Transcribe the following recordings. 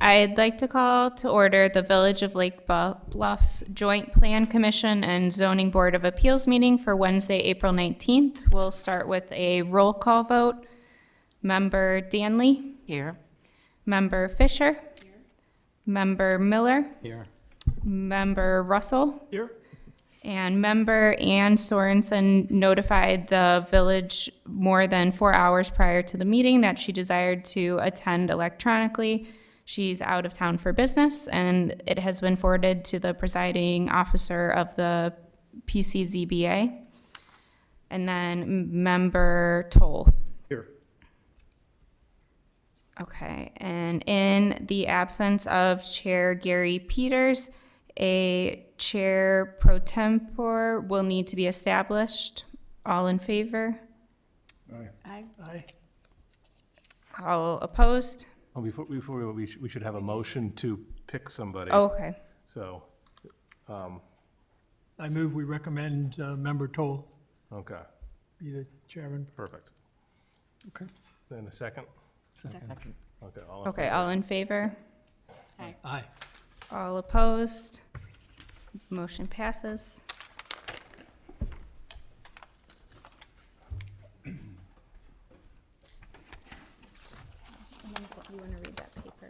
I'd like to call to order the Village of Lake Bluff's Joint Plan Commission and Zoning Board of Appeals meeting for Wednesday, April 19th. We'll start with a roll call vote. Member Danley? Here. Member Fisher? Here. Member Miller? Here. Member Russell? Here. And Member Ann Sorensen notified the village more than 4 hours prior to the meeting that she desired to attend electronically. She's out of town for business, and it has been forwarded to the presiding officer of the PCZBA. And then Member Toll. Here. Okay, and in the absence of Chair Gary Peters, a chair pro tempore will need to be established. All in favor? Aye. Aye. All opposed? Oh, before we should have a motion to pick somebody. Oh, okay. So, I move we recommend Member Toll okay, be the chairman. perfect. Okay. Then a second? Second. Okay, Okay, all in favor? Aye. All opposed? Motion passes. You want to read that paper?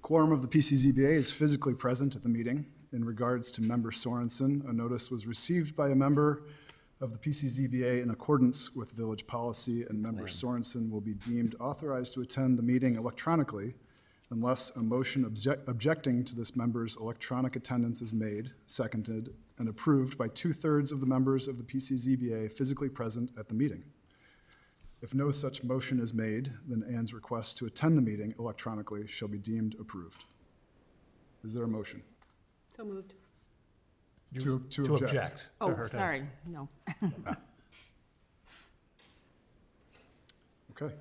Quorum of the PCZBA is physically present at the meeting. In regards to Member Sorensen, a notice was received by a member of the PCZBA in accordance with village policy, and Member Sorensen will be deemed authorized to attend the meeting electronically unless a motion objecting to this member's electronic attendance is made, seconded, and approved by 2/3 of the members of the PCZBA physically present at the meeting. If no such motion is made, then Ann's request to attend the meeting electronically shall be deemed approved. Is there a motion? So moved. To object. to Oh, her time. sorry, no. Okay.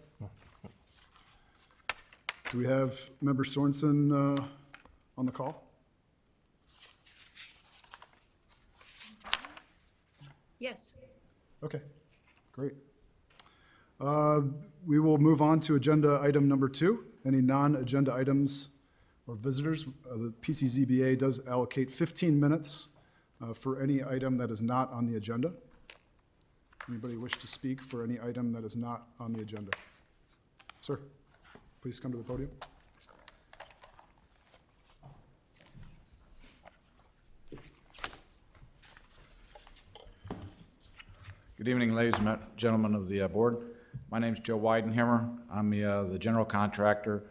Do we have Member Sorensen on the call? Yes. Okay, great. We will move on to agenda item number 2. Any non-agenda items or visitors? The PCZBA does allocate 15 minutes for any item that is not on the agenda. Anybody wish to speak for any item that is not on the agenda? Sir, please come to the podium. Good evening, ladies and gentlemen of the board. My name is Joe Weidenhammer. I'm the general contractor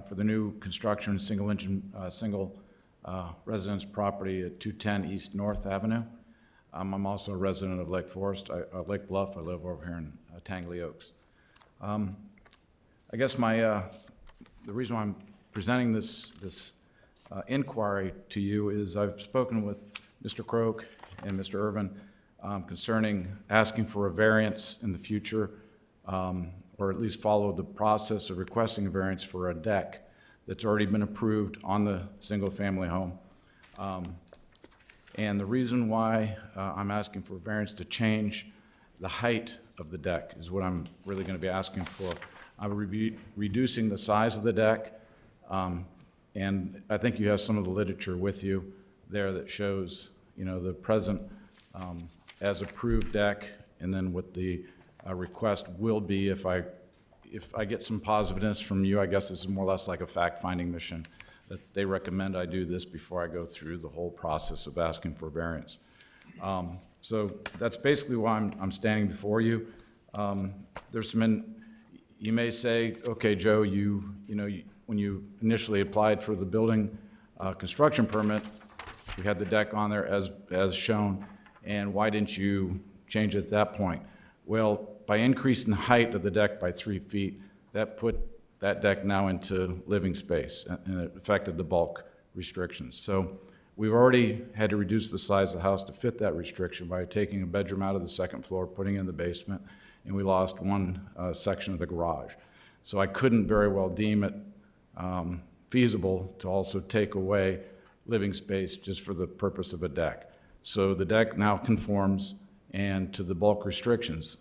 for the new construction single residence property at 210 East North Avenue. I'm also a resident of Lake Lake Bluff. I live over here in Tangley Oaks. I guess the reason why I'm presenting this inquiry to you is I've spoken with Mr. Croak and Mr. Irvin concerning asking for a variance in the future, or at least follow the process of requesting a variance for a deck that's already been approved on the single-family home. And the reason why I'm asking for a variance to change the height of the deck is what I'm really going to be asking for. I'm reducing the size of the deck, and I think you have some of the literature with you there that shows, the present as approved deck, and then what the request will be if I get some positiveness from you. I guess this is more or less like a fact-finding mission, that they recommend I do this before I go through the whole process of asking for variance. So that's basically why I'm standing before you. There's you may say, okay, Joe, when you initially applied for the building construction permit, you had the deck on there as shown, and why didn't you change it at that point? Well, by increasing the height of the deck by 3 feet, that put that deck now into living space, and it affected the bulk restrictions. So we've already had to reduce the size of the house to fit that restriction by taking a bedroom out of the second floor, putting it in the basement, and we lost one section of the garage. So I couldn't very well deem it feasible to also take away living space just for the purpose of a deck. So the deck now conforms, and to the bulk restrictions.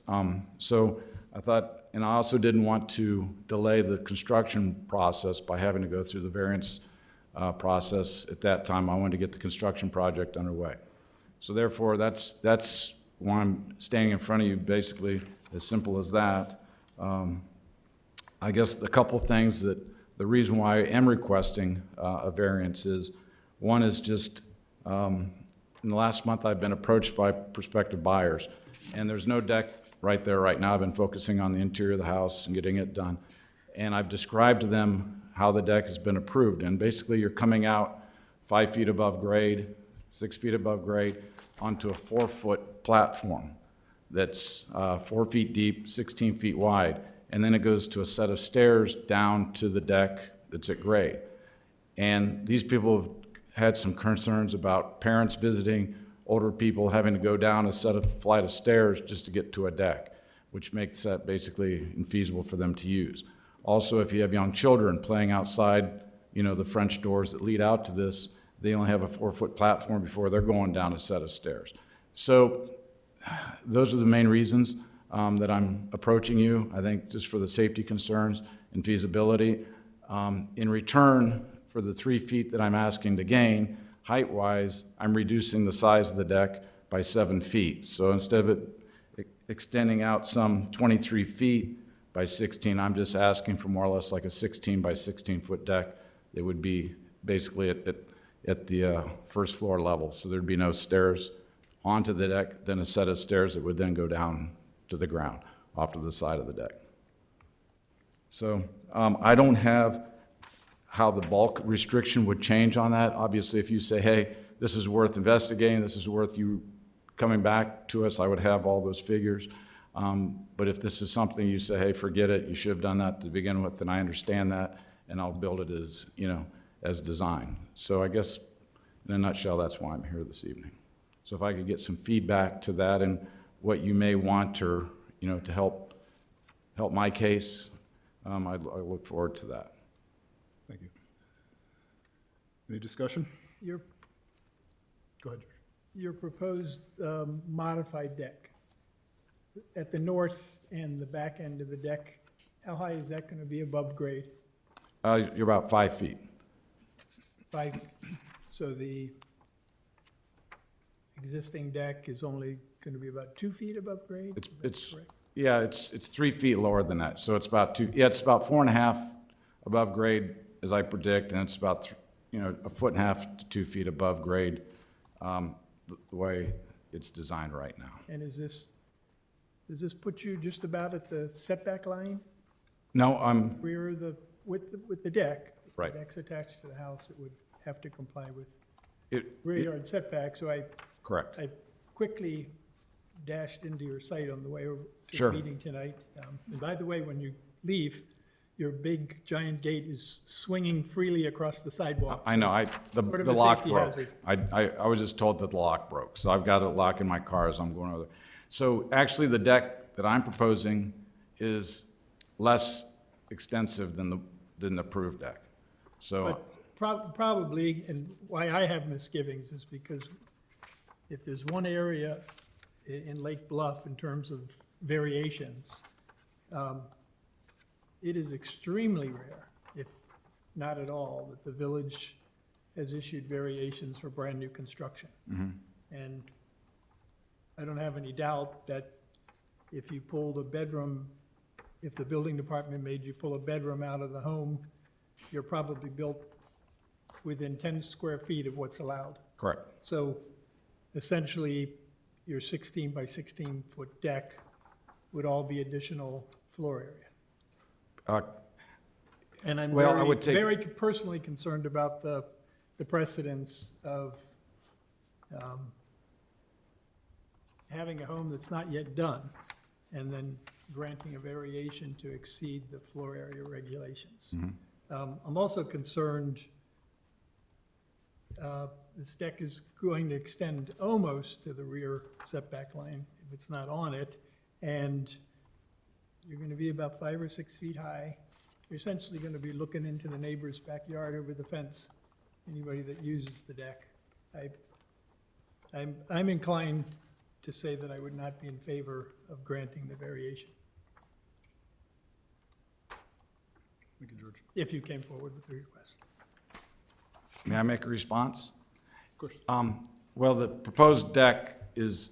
So I thought, and I also didn't want to delay the construction process by having to go through the variance process. At that time, I wanted to get the construction project underway. So therefore, that's why I'm standing in front of you, basically, as simple as that. I guess a couple things that, the reason why I am requesting a variance is, one is just, in the last month, I've been approached by prospective buyers, and there's no deck right there right now. I've been focusing on the interior of the house and getting it done. And I've described to them how the deck has been approved, and basically you're coming out 5 feet above grade, 6 feet above grade, onto a 4-foot platform that's 4 feet deep, 16 feet wide, and then it goes to a set of stairs down to the deck that's at grade. And these people have had some concerns about parents visiting, older people having to go down a flight of stairs just to get to a deck, which makes that basically infeasible for them to use. Also, if you have young children playing outside, the French doors that lead out to this, they only have a 4-foot platform before they're going down a set of stairs. So those are the main reasons that I'm approaching you, I think, just for the safety concerns and feasibility. In return, for the 3 feet that I'm asking to gain, height-wise, I'm reducing the size of the deck by 7 feet. So instead of it extending out some 23 feet by 16, I'm just asking for more or less like a 16 by 16-foot deck. It would be basically at the first floor level. So there'd be no stairs onto the deck, then a set of stairs that would then go down to the ground off to the side of the deck. So I don't have how the bulk restriction would change on that. Obviously, if you say, hey, this is worth investigating, this is worth you coming back to us, I would have all those figures. But if this is something you say, hey, forget it, you should have done that to begin with, then I understand that, and I'll build it as, as designed. So I guess, in a nutshell, that's why I'm here this evening. So if I could get some feedback to that and what you may want to, to help my case, I look forward to that. Thank you. Any discussion? Your, Go ahead, George. your proposed modified deck, at the north and the back end of the deck, how high is that going to be above grade? You're about 5 feet. 5, so the existing deck is only going to be about 2 feet above grade? It's Correct. yeah, it's 3 feet lower than that. So it's about it's about 4.5 above grade, as I predict, and it's about, 1.5 to 2 feet above grade, the way it's designed right now. And does this put you just about at the setback line, No, I'm, rear of the, with the deck? If Right. the deck's attached to the house, it would have to comply with rear it, yard setback, so correct. I quickly dashed into your site on the way over to Sure. the meeting tonight. And by the way, when you leave, your big giant gate is swinging freely across the sidewalk. I know, Sort of the a lock safety broke. hazard. I was just told that the lock broke, so I've got a lock in my car as I'm going over there. So actually, the deck that I'm proposing is less extensive than the approved deck. So, But probably, and why I have misgivings is because if there's one area in Lake Bluff in terms of variations, it is extremely rare, if not at all, that the village has issued variations for brand-new construction. And I don't have any doubt that if you pulled a bedroom, if the building department made you pull a bedroom out of the home, you're probably built within 10 square feet of what's allowed. correct. So essentially, your 16 by 16-foot deck would all be additional floor area. And I'm Well, I would take- very personally concerned about the precedence of having a home that's not yet done, and then granting a variation to exceed the floor area regulations. I'm also concerned, this deck is going to extend almost to the rear setback line, if it's not on it, and you're gonna be about 5 or 6 feet high. You're essentially gonna be looking into the neighbor's backyard over the fence, anybody that uses the deck. I'm inclined to say that I would not be in favor of granting the variation, Thank you, George. if you came forward with the request. May I make a response? Of course. Well, the proposed deck is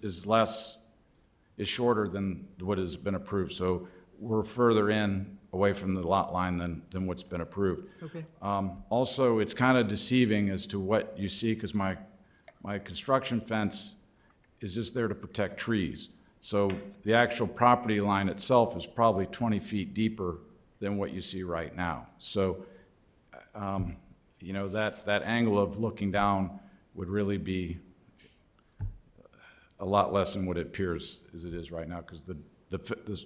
shorter than what has been approved, so we're further in, away from the lot line than what's been approved. Okay. Also, it's kind of deceiving as to what you see, because my construction fence is just there to protect trees. So the actual property line itself is probably 20 feet deeper than what you see right now. So, you know, that angle of looking down would really be a lot less than what it appears as it is right now, because the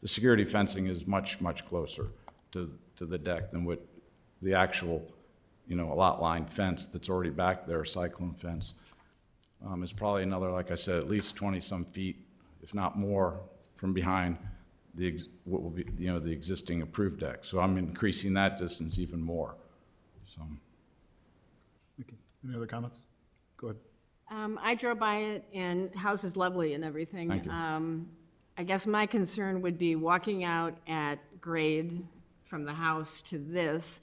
security fencing is much, much closer to the deck than what the actual, you know, lot line fence that's already back there, cyclone fence, is probably another, like I said, at least 20-some feet, if not more, from behind what will be, you know, the existing approved deck. So I'm increasing that distance even more, so. Thank you. Any other comments? Go ahead. I drove by it, and the house is lovely and everything. Thank you. I guess my concern would be walking out at grade from the house to this,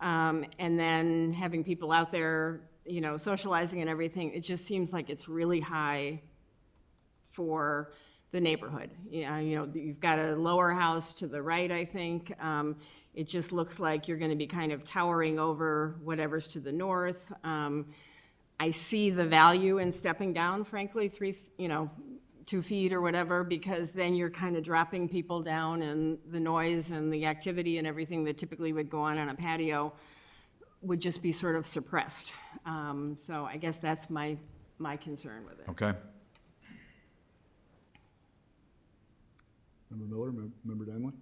and then having people out there, you know, socializing and everything. It just seems like it's really high for the neighborhood. Yeah, you know, you've got a lower house to the right, I think. It just looks like you're gonna be kind of towering over whatever's to the north. I see the value in stepping down, frankly, 2 feet or whatever, because then you're kind of dropping people down, and the noise and the activity and everything that typically would go on a patio would just be sort of suppressed. So I guess that's my concern with it. Okay. Member Miller, Member Danley?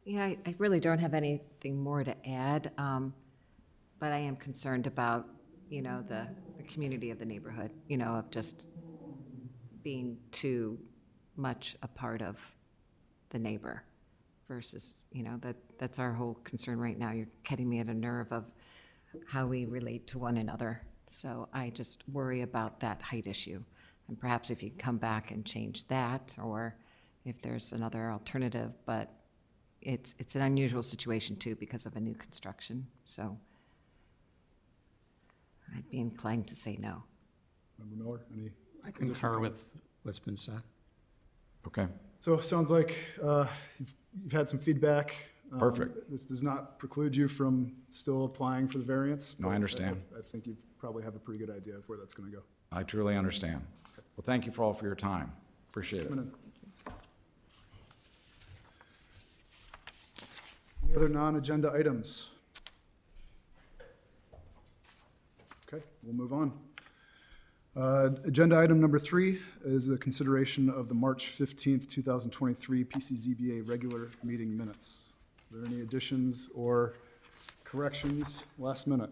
Yeah, I really don't have anything more to add, but I am concerned about, you know, the community of the neighborhood, you know, of just being too much a part of the neighbor versus, you know, that's our whole concern right now. You're getting me at a nerve of how we relate to one another. So I just worry about that height issue. And perhaps if you come back and change that, or if there's another alternative, but it's an unusual situation too because of a new construction. So I'd be inclined to say no. Member Miller, any? I concur with what's been said. Okay. So it sounds like you've had some feedback. Perfect. This does not preclude you from still applying for the variance. No, I but understand. I think you probably have a pretty good idea of where that's going to go. I truly understand. Well, thank you for your time. Appreciate it. Any other non-agenda items? Okay, we'll move on. Agenda item number 3 is the consideration of the March 15th, 2023 PCZBA regular meeting minutes. Are there any additions or corrections last minute?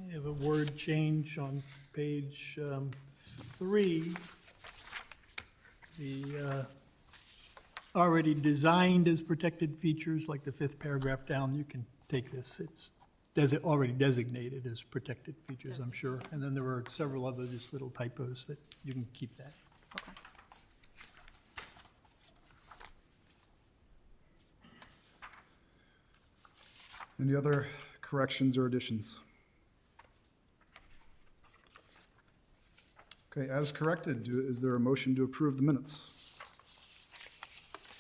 I have a word change on page 3. The already designed as protected features, like the 5th paragraph down, you can take this. It's already designated as protected features, I'm sure. And then there were several other just little typos that you can keep that. Okay. Any other corrections or additions? Okay, as corrected, is there a motion to approve the minutes?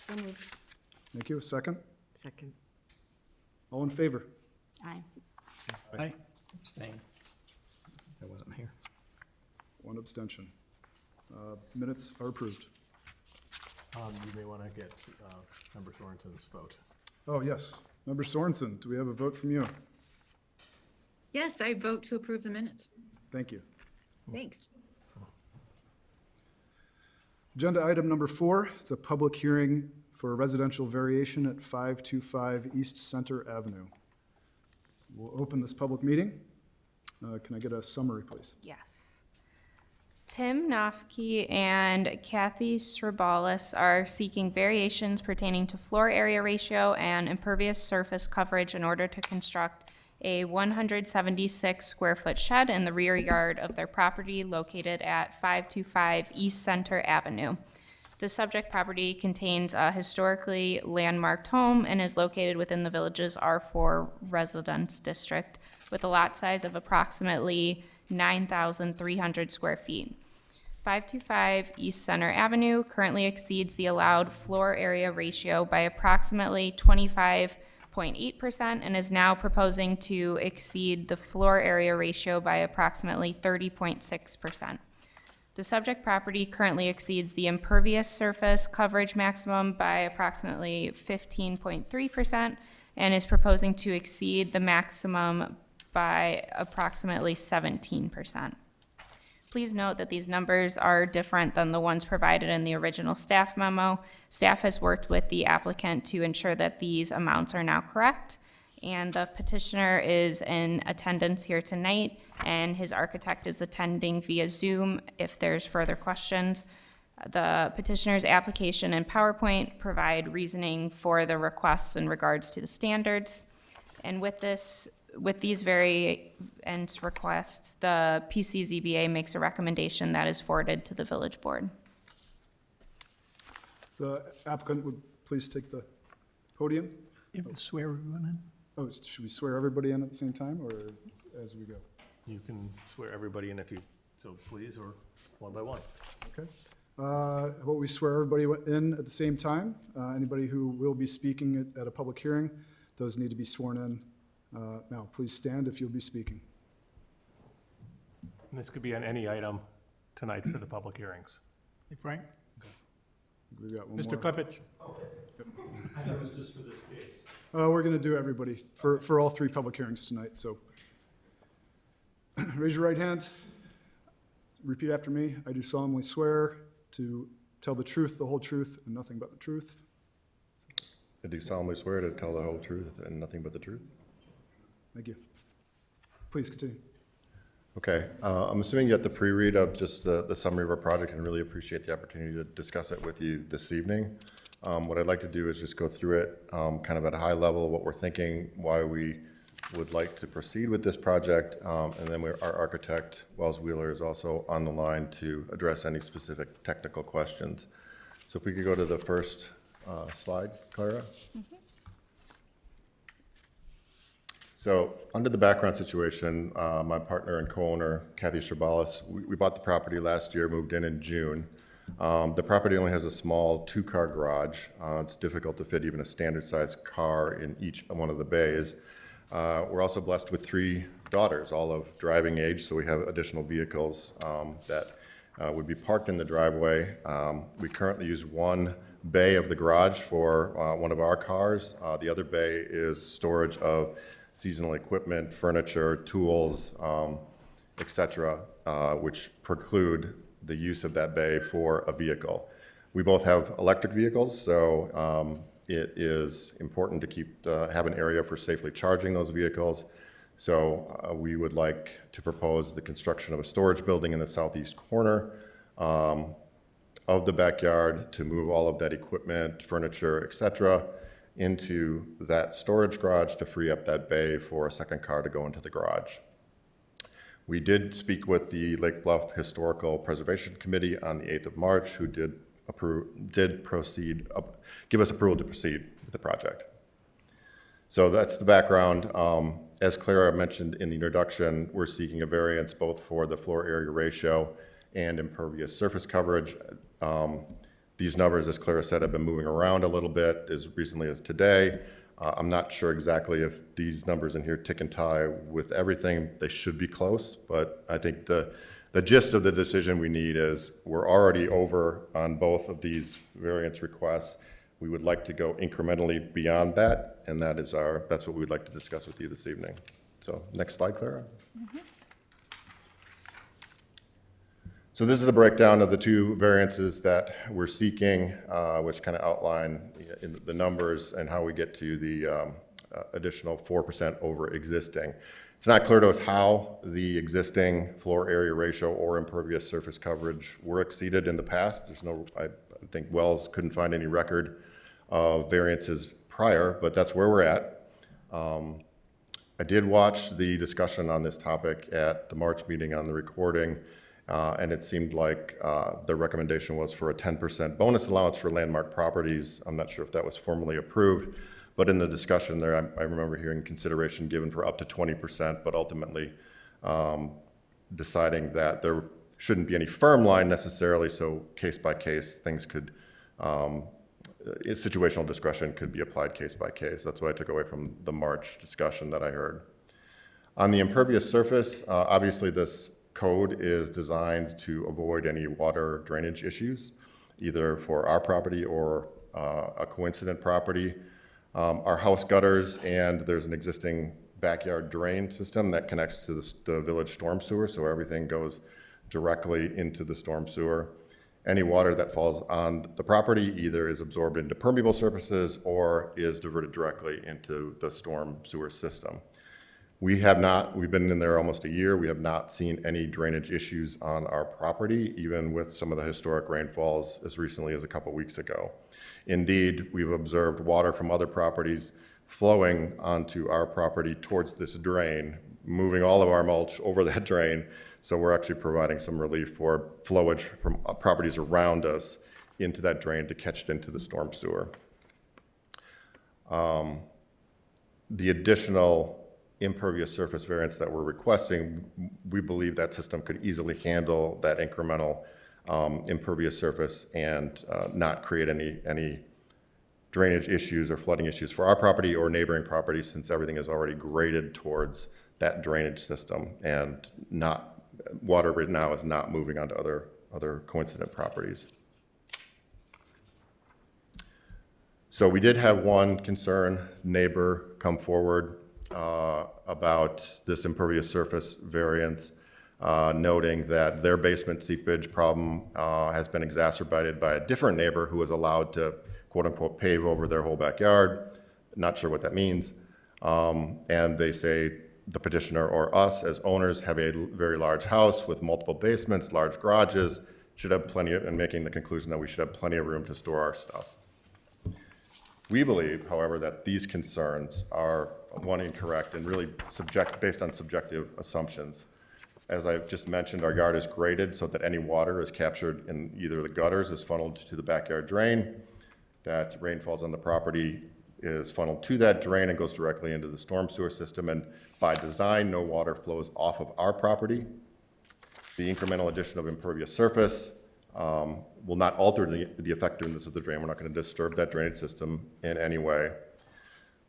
So moved. Thank you. A second? Second. All in favor? Aye. Aye. Abstain. I wasn't here. One abstention. Minutes are approved. You may want to get Member Sorensen's vote. Oh, yes. Member Sorensen, do we have a vote from you? Yes, I vote to approve the minutes. Thank you. Thanks. Agenda item number 4, it's a public hearing for a residential variation at 525 East Center Avenue. We'll open this public meeting. Can I get a summary, please? Yes. Tim Nofke and Kathy Srabalis are seeking variations pertaining to floor area ratio and impervious surface coverage in order to construct a 176 square foot shed in the rear yard of their property located at 525 East Center Avenue. The subject property contains a historically landmarked home and is located within the village's R4 residence district with a lot size of approximately 9,300 square feet. 525 East Center Avenue currently exceeds the allowed floor area ratio by approximately 25.8% and is now proposing to exceed the floor area ratio by approximately 30.6%. The subject property currently exceeds the impervious surface coverage maximum by approximately 15.3% and is proposing to exceed the maximum by approximately 17%. Please note that these numbers are different than the ones provided in the original staff memo. Staff has worked with the applicant to ensure that these amounts are now correct, and the petitioner is in attendance here tonight, and his architect is attending via Zoom if there's further questions. The petitioner's application and PowerPoint provide reasoning for the requests in regards to the standards. And with these variance requests, the PCZBA makes a recommendation that is forwarded to the village board. So the applicant would please take the podium. You can swear everyone in? Oh, should we swear everybody in at the same time, or as we go? You can swear everybody in if you so please, or one by one. Okay. How about we swear everybody in at the same time? Anybody who will be speaking at a public hearing does need to be sworn in. Now, please stand if you'll be speaking. And this could be on any item tonight for the public hearings. Hey, Frank? We've got one Mr. more. Klepich? I thought it was just for this case. We're going to do everybody for all 3 public hearings tonight, so. Raise your right hand. Repeat after me. I do solemnly swear to tell the truth, the whole truth, and nothing but the truth. I do solemnly swear to tell the whole truth and nothing but the truth. Thank you. Please continue. Okay, I'm assuming you got the pre-read of just the summary of our project, and really appreciate the opportunity to discuss it with you this evening. What I'd like to do is just go through it kind of at a high level, what we're thinking, why we would like to proceed with this project, and then our architect, Wells Wheeler, is also on the line to address any specific technical questions. So if we could go to the first slide, Clara. So under the background situation, my partner and co-owner, Kathy Sherbalis, we bought the property last year, moved in June. The property only has a small 2-car garage. It's difficult to fit even a standard sized car in each one of the bays. We're also blessed with 3 daughters, all of driving age, so we have additional vehicles that would be parked in the driveway. We currently use one bay of the garage for one of our cars. The other bay is storage of seasonal equipment, furniture, tools, etc., which preclude the use of that bay for a vehicle. We both have electric vehicles, so it is important to have an area for safely charging those vehicles. So we would like to propose the construction of a storage building in the southeast corner of the backyard to move all of that equipment, furniture, etc., into that storage garage to free up that bay for a second car to go into the garage. We did speak with the Lake Bluff Historical Preservation Committee on the 8th of March, who did give us approval to proceed with the project. So that's the background. As Clara mentioned in the introduction, we're seeking a variance both for the floor area ratio and impervious surface coverage. These numbers, as Clara said, have been moving around a little bit as recently as today. I'm not sure exactly if these numbers in here tick and tie with everything. They should be close, but I think the gist of the decision we need is we're already over on both of these variance requests. We would like to go incrementally beyond that, and that's what we would like to discuss with you this evening. So next slide, Clara. So this is the breakdown of the 2 variances that we're seeking, which kind of outline the numbers and how we get to the additional 4% over existing. It's not clear to us how the existing floor area ratio or impervious surface coverage were exceeded in the past. I think Wells couldn't find any record of variances prior, but that's where we're at. I did watch the discussion on this topic at the March meeting on the recording, and it seemed like the recommendation was for a 10% bonus allowance for landmark properties. I'm not sure if that was formally approved, but in the discussion there, I remember hearing consideration given for up to 20%, but ultimately deciding that there shouldn't be any firm line necessarily, so case by case, things could, situational discretion could be applied case by case. That's what I took away from the March discussion that I heard. On the impervious surface, obviously this code is designed to avoid any water drainage issues, either for our property or a coincident property. Our house gutters, and there's an existing backyard drain system that connects to the village storm sewer, so everything goes directly into the storm sewer. Any water that falls on the property either is absorbed into permeable surfaces or is diverted directly into the storm sewer system. We've been in there almost a year. We have not seen any drainage issues on our property, even with some of the historic rainfalls as recently as a couple weeks ago. Indeed, we've observed water from other properties flowing onto our property towards this drain, moving all of our mulch over that drain. So we're actually providing some relief for flowage from properties around us into that drain to catch it into the storm sewer. The additional impervious surface variance that we're requesting, we believe that system could easily handle that incremental impervious surface and not create any drainage issues or flooding issues for our property or neighboring properties, since everything is already graded towards that drainage system, and water right now is not moving onto other coincident properties. So we did have one concerned neighbor come forward about this impervious surface variance, noting that their basement seepage problem has been exacerbated by a different neighbor who was allowed to, quote unquote, pave over their whole backyard. Not sure what that means. And they say the petitioner or us as owners have a very large house with multiple basements, large garages, should have plenty of, and making the conclusion that we should have plenty of room to store our stuff. We believe, however, that these concerns are, one, incorrect and really based on subjective assumptions. As I've just mentioned, our yard is graded so that any water is captured in either the gutters, is funneled to the backyard drain. That rain falls on the property, is funneled to that drain and goes directly into the storm sewer system. And by design, no water flows off of our property. The incremental addition of impervious surface will not alter the effectiveness of the drain. We're not going to disturb that drainage system in any way.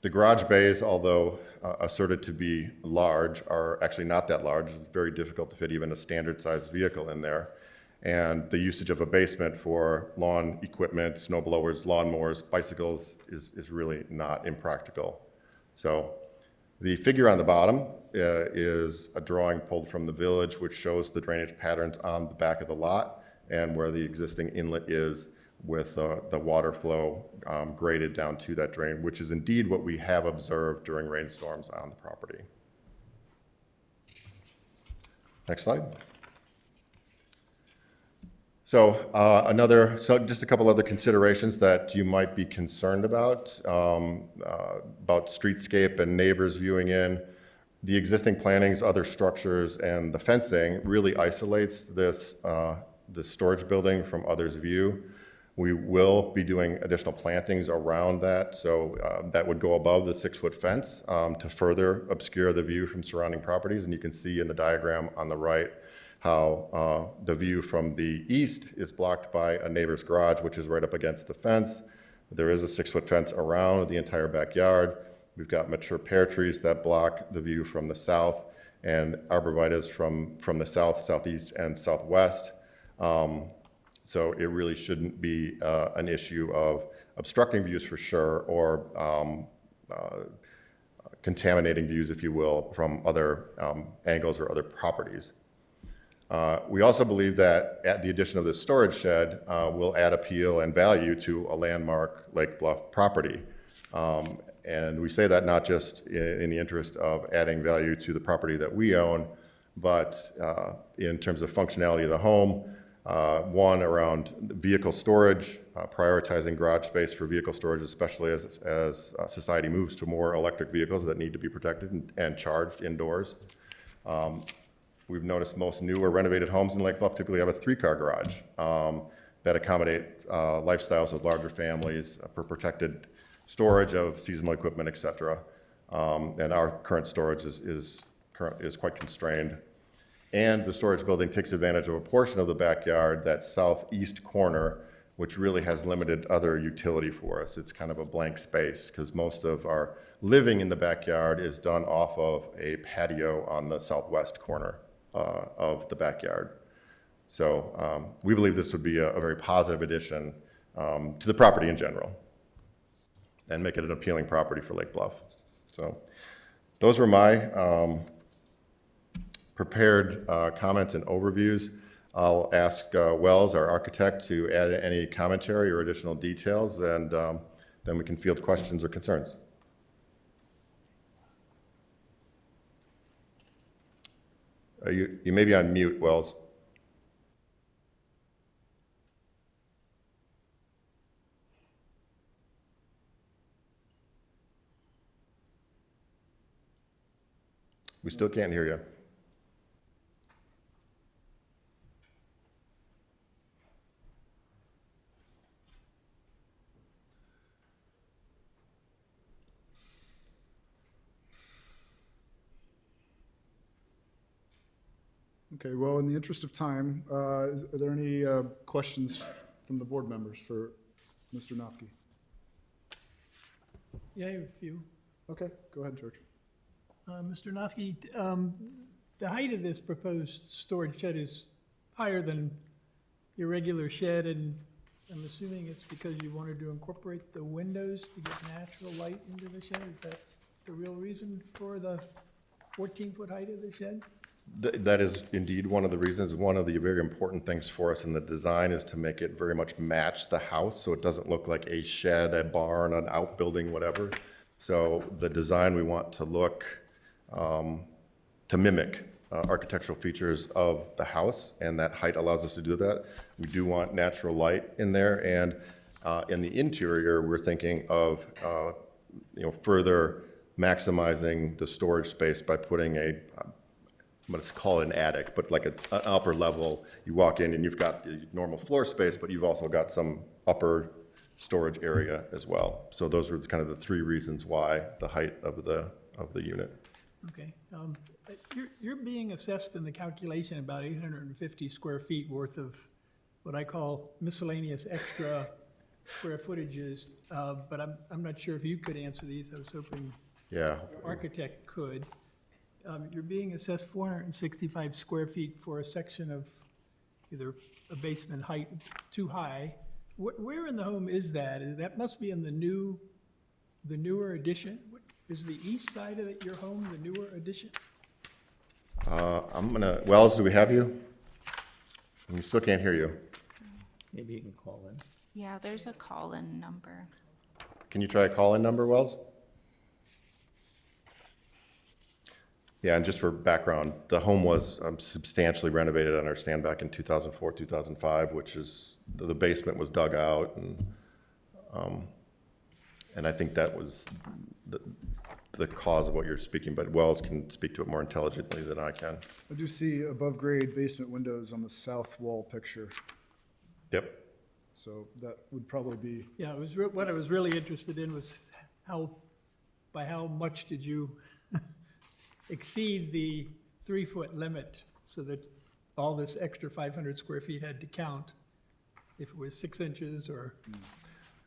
The garage bays, although asserted to be large, are actually not that large. It's very difficult to fit even a standard-sized vehicle in there. And the usage of a basement for lawn equipment, snow blowers, lawnmowers, bicycles is really not impractical. So the figure on the bottom is a drawing pulled from the village, which shows the drainage patterns on the back of the lot and where the existing inlet is with the water flow graded down to that drain, which is indeed what we have observed during rainstorms on the property. Next slide. So just a couple other considerations that you might be concerned about streetscape and neighbors viewing in. The existing plantings, other structures, and the fencing really isolates this storage building from others' view. We will be doing additional plantings around that, so that would go above the 6-foot fence to further obscure the view from surrounding properties. And you can see in the diagram on the right how the view from the east is blocked by a neighbor's garage, which is right up against the fence. There is a 6-foot fence around the entire backyard. We've got mature pear trees that block the view from the south, and arborvitaes from the south, southeast, and southwest. So it really shouldn't be an issue of obstructing views for sure, or contaminating views, if you will, from other angles or other properties. We also believe that the addition of this storage shed will add appeal and value to a landmark Lake Bluff property. And we say that not just in the interest of adding value to the property that we own, but in terms of functionality of the home. One around vehicle storage, prioritizing garage space for vehicle storage, especially as society moves to more electric vehicles that need to be protected and charged indoors. We've noticed most new or renovated homes in Lake Bluff typically have a 3-car garage that accommodate lifestyles with larger families for protected storage of seasonal equipment, et cetera. And our current storage is quite constrained. And the storage building takes advantage of a portion of the backyard, that southeast corner, which really has limited other utility for us. It's kind of a blank space because most of our living in the backyard is done off of a patio on the southwest corner of the backyard. So we believe this would be a very positive addition to the property in general and make it an appealing property for Lake Bluff. So those were my prepared comments and overviews. I'll ask Wells, our architect, to add any commentary or additional details, and then we can field questions or concerns. You may be on mute, Wells. We still can't hear you. Okay, well, in the interest of time, are there any questions from the board members for Mr. Nofke? Yeah, I have a few. Okay, go ahead, George. Mr. Nofke, the height of this proposed storage shed is higher than your regular shed, and I'm assuming it's because you wanted to incorporate the windows to get natural light into the shed? Is that the real reason for the 14-foot height of the shed? That is indeed one of the reasons. One of the very important things for us in the design is to make it very much match the house, so it doesn't look like a shed, a barn, an outbuilding, whatever. So the design, we want to look to mimic architectural features of the house, and that height allows us to do that. We do want natural light in there, and in the interior, we're thinking of further maximizing the storage space by putting let's call it an attic, but like an upper level. You walk in and you've got the normal floor space, but you've also got some upper storage area as well. So those are kind of the 3 reasons why the height of the unit. Okay. You're being assessed in the calculation about 850 square feet worth of what I call miscellaneous extra square footages, but I'm not sure if you could answer these. I was hoping Yeah. the architect could. You're being assessed 465 square feet for a section of either a basement height too high. Where in the home is that? That must be in the newer addition. Is the east side of your home the newer addition? Wells, do we have you? We still can't hear you. Maybe you can call in. Yeah, there's a call-in number. Can you try a call-in number, Wells? Yeah, and just for background, the home was substantially renovated, I understand, back in 2004, 2005, which is, the basement was dug out, and I think that was the cause of what you're speaking, but Wells can speak to it more intelligently than I can. I do see above-grade basement windows on the south wall picture, Yep. so that would probably be, Yeah, what I was really interested in was by how much did you exceed the 3-foot limit so that all this extra 500 square feet had to count? If it was 6 inches or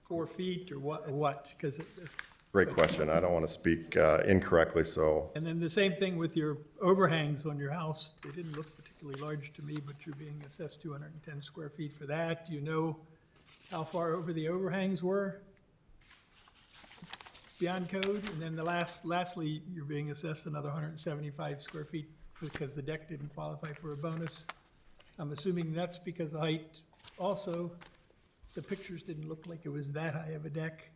4 feet or what? Because Great question. I don't want to speak incorrectly, so and then the same thing with your overhangs on your house. They didn't look particularly large to me, but you're being assessed 210 square feet for that. Do you know how far over the overhangs were beyond code? And then lastly, you're being assessed another 175 square feet because the deck didn't qualify for a bonus. I'm assuming that's because the height also, the pictures didn't look like it was that high of a deck.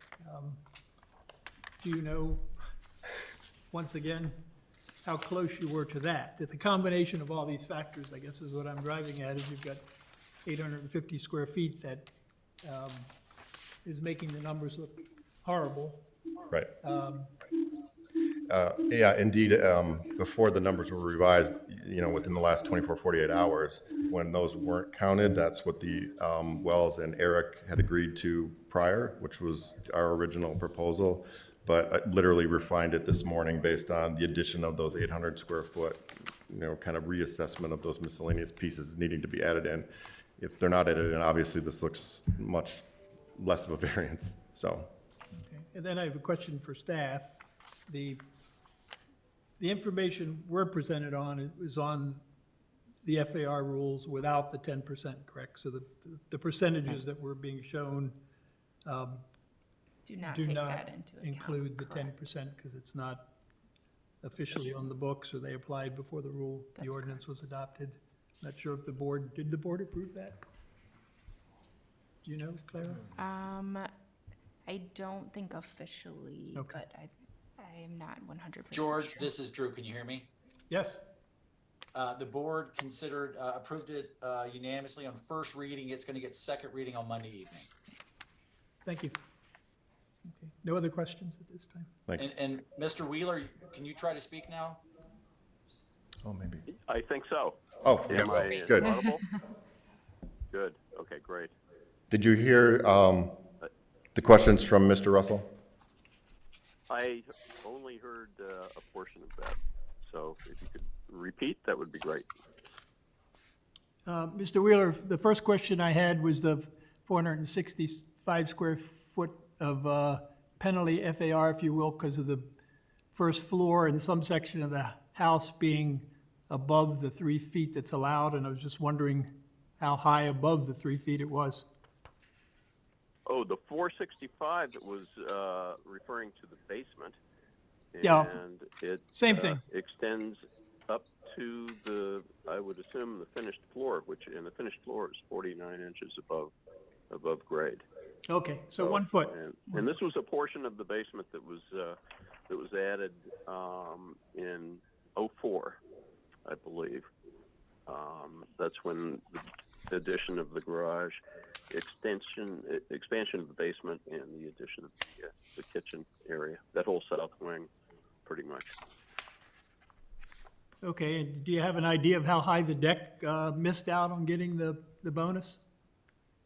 Do you know, once again, how close you were to that? That the combination of all these factors, I guess, is what I'm driving at, is you've got 850 square feet that is making the numbers look horrible. Right. Yeah, indeed, before the numbers were revised, within the last 24, 48 hours, when those weren't counted, that's what the Wells and Eric had agreed to prior, which was our original proposal. But I literally refined it this morning based on the addition of those 800 square foot, kind of reassessment of those miscellaneous pieces needing to be added in. If they're not added in, obviously this looks much less of a variance, so. Okay. And then I have a question for staff. The information we're presented on is on the FAR rules without the 10%, correct? So the percentages that were being shown Do not do take not that into account. include the Correct. 10% because it's not officially on the books, or they applied before the rule, the That's ordinance was adopted. Not sure if did the board approve that? Do you know, Clara? I don't think officially, Okay. but I am not 100% George, sure. this is Drew. Can you hear me? Yes? The board approved it unanimously on first reading. It's going to get second reading on Monday evening. Thank you. Okay. No other questions at this time? Thanks. And Mr. Wheeler, can you try to speak now? Oh, maybe. I think so. Oh, yeah, Am well, I good. audible? Good, okay, great. Did you hear the questions from Mr. Russell? I only heard a portion of that, so if you could repeat, that would be great. Mr. Wheeler, the first question I had was the 465 square foot of penalty FAR, if you will, because of the first floor and some section of the house being above the 3 feet that's allowed, and I was just wondering how high above the 3 feet it was. Oh, the 465 that was referring to the basement. Yeah, And it same thing. extends up to the, I would assume, the finished floor, and the finished floor is 49 inches above grade. Okay, so 1 foot. And this was a portion of the basement that was added in '04, I believe. That's when the addition of the garage, expansion of the basement, and the addition of the kitchen area, that whole south wing, pretty much. Okay, and do you have an idea of how high the deck missed out on getting the bonus?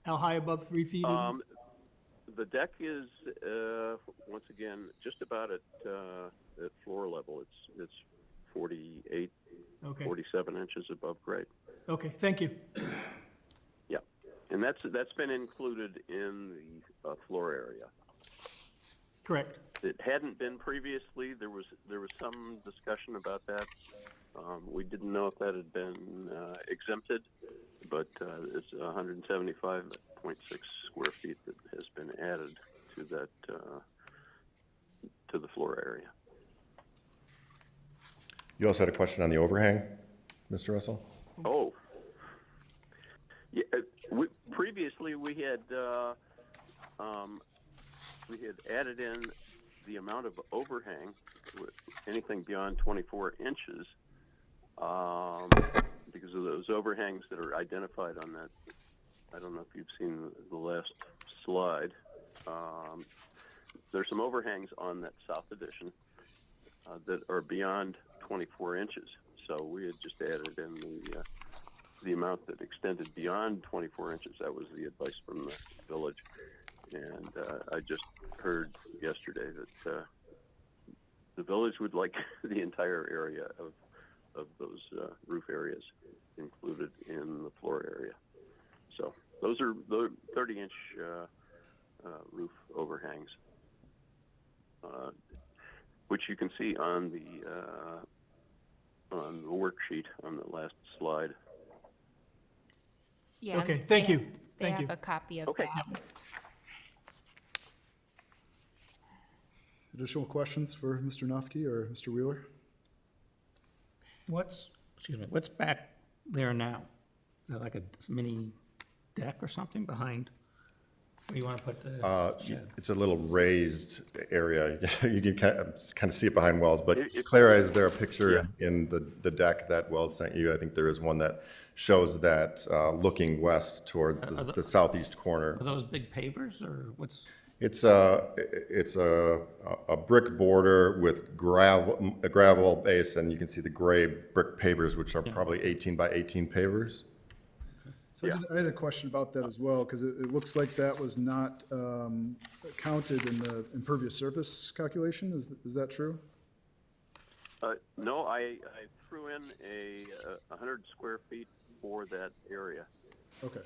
How high above 3 feet it is? The deck is once again just about at floor level. It's 48, Okay. 47 inches above grade. Okay, thank you. Yeah, and that's been included in the floor area. Correct. It hadn't been previously. There was some discussion about that. We didn't know if that had been exempted, but it's 175.6 square feet that has been added to that to the floor area. You also had a question on the overhang, Mr. Russell? Oh, yeah. Previously, we had added in the amount of overhang, anything beyond 24 inches, because of those overhangs that are identified on that. I don't know if you've seen the last slide. There's some overhangs on that south addition that are beyond 24 inches. So we had just added in the amount that extended beyond 24 inches. That was the advice from the village. And I just heard yesterday that the village would like the entire area of those roof areas included in the floor area. So those are the 30-inch roof overhangs, which you can see on the worksheet on the last slide. Yeah, Okay, thank you. They Thank have you. a copy of Okay. that. Additional questions for Mr. Nofke or Mr. Wheeler? What's back there now? Is that like a mini deck or something behind? Where do you want to put the shed? It's a little raised area. You can kind of see it behind Wells, but Clara, is there a picture in the deck that Wells sent you? I think there is one that shows that looking west towards the southeast corner. Are those big pavers or what's? It's a brick border with a gravel base, and you can see the gray brick pavers, which are probably 18 by 18 pavers. So I had a question about that as well, because it looks like that was not counted in the impervious surface calculation. Is that true? No, I threw in 100 square feet for that area Okay.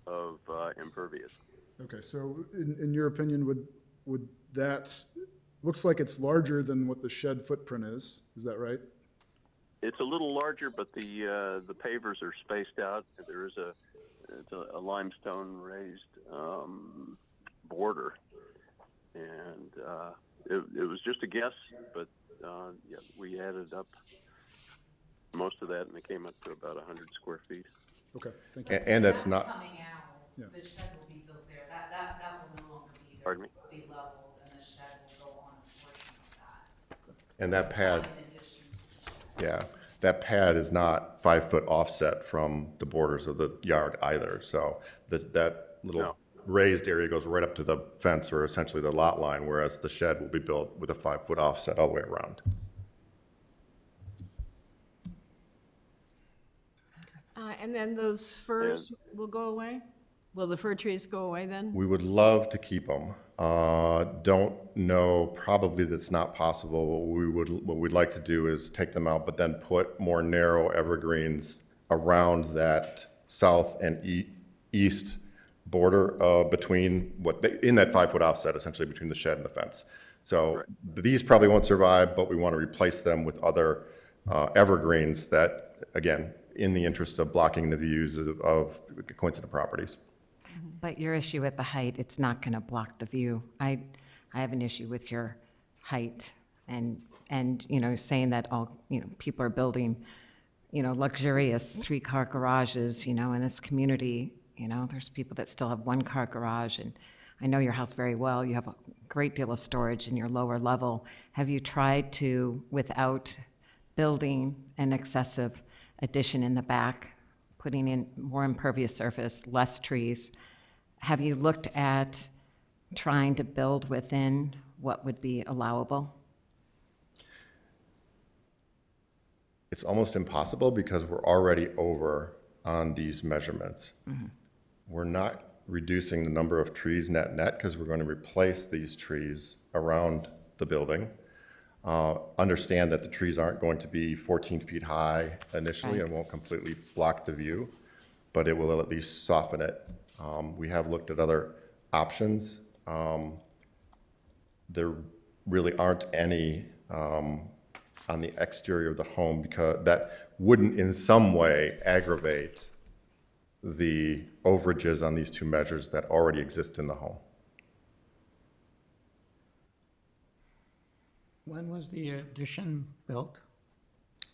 of impervious. Okay, so in your opinion, would that, looks like it's larger than what the shed footprint is that right? It's a little larger, but the pavers are spaced out. There is a limestone raised border, and it was just a guess, but yeah, we added up most of that, and it came up to about 100 square feet. Okay, thank you. And that's not, Coming out, the shed will be built there, that will no longer be there. Pardon me? Be leveled, and the shed will go on a portion of that. and that pad, In addition to the shed. yeah, that pad is not 5 foot offset from the borders of the yard either. So that little No. raised area goes right up to the fence, or essentially the lot line, whereas the shed will be built with a 5 foot offset all the way around. And then those firs will go away? Will the fir trees go away then? We would love to keep them. Don't know, probably that's not possible. What we'd like to do is take them out, but then put more narrow evergreens around that south and east border between in that 5 foot offset, essentially between the shed and the fence. So these probably won't survive, but we want to replace them with other evergreens that, again, in the interest of blocking the views of coincident properties. But your issue with the height, it's not going to block the view. I have an issue with your height and, saying that people are building, luxurious 3-car garages, in this community. There's people that still have 1-car garage, and I know your house very well. You have a great deal of storage in your lower level. Have you tried to, without building an excessive addition in the back, putting in more impervious surface, less trees, have you looked at trying to build within what would be allowable? It's almost impossible because we're already over on these measurements. We're not reducing the number of trees net because we're going to replace these trees around the building. Understand that the trees aren't going to be 14 feet high initially and won't completely block the view, but it will at least soften it. We have looked at other options. There really aren't any on the exterior of the home because that wouldn't in some way aggravate the overages on these two measures that already exist in the home. When was the addition built?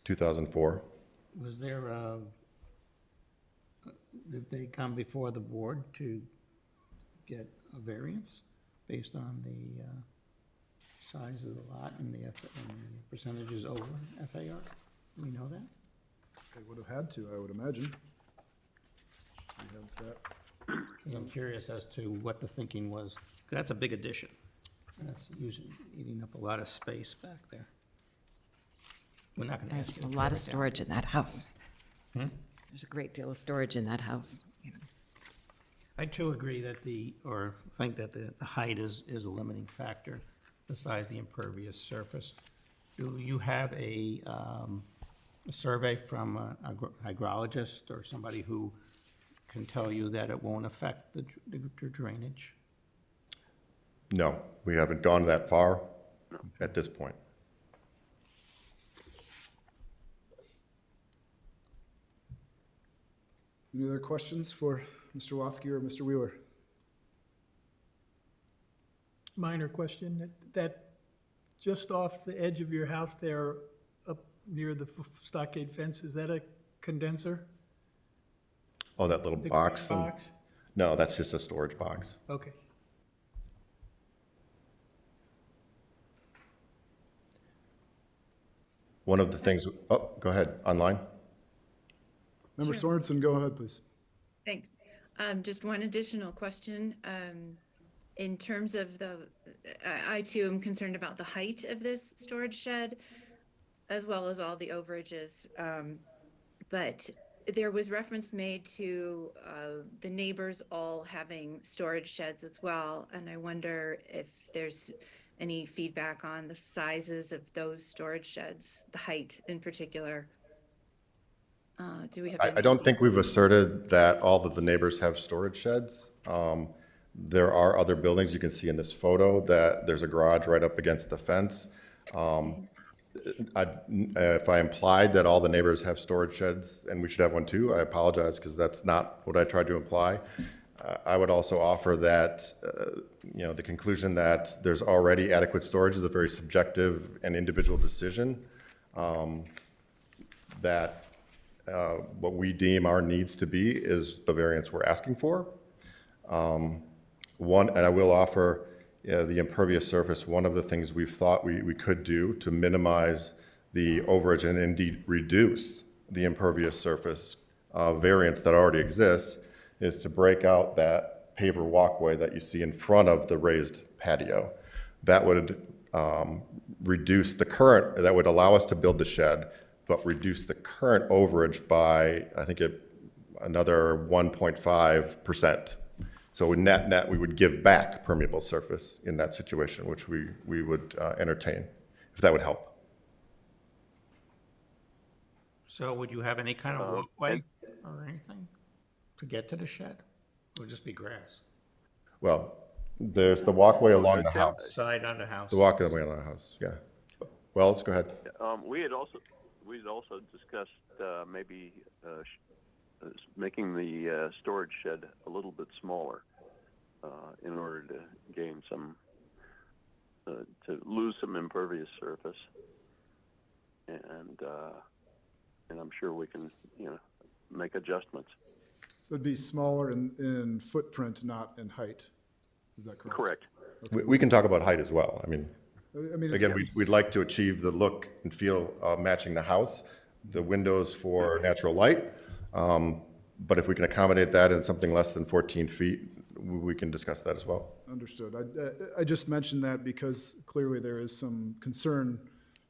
2004. Was there did they come before the board to get a variance based on the size of the lot and the percentages over FAR? Do we know that? They would have had to, I would imagine. We have that. 'Cause I'm curious as to what the thinking was. 'Cause that's a big addition. That's usually eating up a lot of space back there. We're not gonna ask There's you a to lot tear of it down. storage in that house. There's a great deal of storage in that house. I too agree that think that the height is a limiting factor, besides the impervious surface. Do you have a survey from a hydrologist or somebody who can tell you that it won't affect the drainage? No, we haven't gone that far at this point. Any other questions for Mr. Wafke or Mr. Wheeler? Minor question, that just off the edge of your house there, up near the stockade fence, is that a condenser? Oh, that little The box? green box? No, that's just a storage box. Okay. One of the things, oh, go ahead, online? Member Sure. Sorensen, go ahead, please. Thanks. Just one additional question. In terms of I too am concerned about the height of this storage shed, as well as all the overages. But there was reference made to the neighbors all having storage sheds as well. And I wonder if there's any feedback on the sizes of those storage sheds, the height in particular. Do we have? I don't think we've asserted that all of the neighbors have storage sheds. There are other buildings, you can see in this photo that there's a garage right up against the fence. If I implied that all the neighbors have storage sheds and we should have one too, I apologize because that's not what I tried to imply. I would also offer that, the conclusion that there's already adequate storage is a very subjective and individual decision. That what we deem our needs to be is the variance we're asking for. And I will offer the impervious surface. One of the things we've thought we could do to minimize the overage and indeed reduce the impervious surface variance that already exists is to break out that paver walkway that you see in front of the raised patio. That would reduce the current, that would allow us to build the shed, but reduce the current overage by, I think, another 1.5%. So net, we would give back permeable surface in that situation, which we would entertain, if that would help. So would you have any kind of walkway or anything to get to the shed? Or would it just be grass? Well, there's the walkway along the house. Side on the house? The walkway along the house, yeah. Wells, go ahead. We'd also discussed maybe making the storage shed a little bit smaller in order to gain some, to lose some impervious surface, and I'm sure we can, make adjustments. So it'd be smaller in footprint, not in height. Is that correct? Correct. We can talk about height as well. I mean, it's- again, we'd like to achieve the look and feel matching the house, the windows for natural light. But if we can accommodate that in something less than 14 feet, we can discuss that as well. Understood. I just mentioned that because clearly there is some concern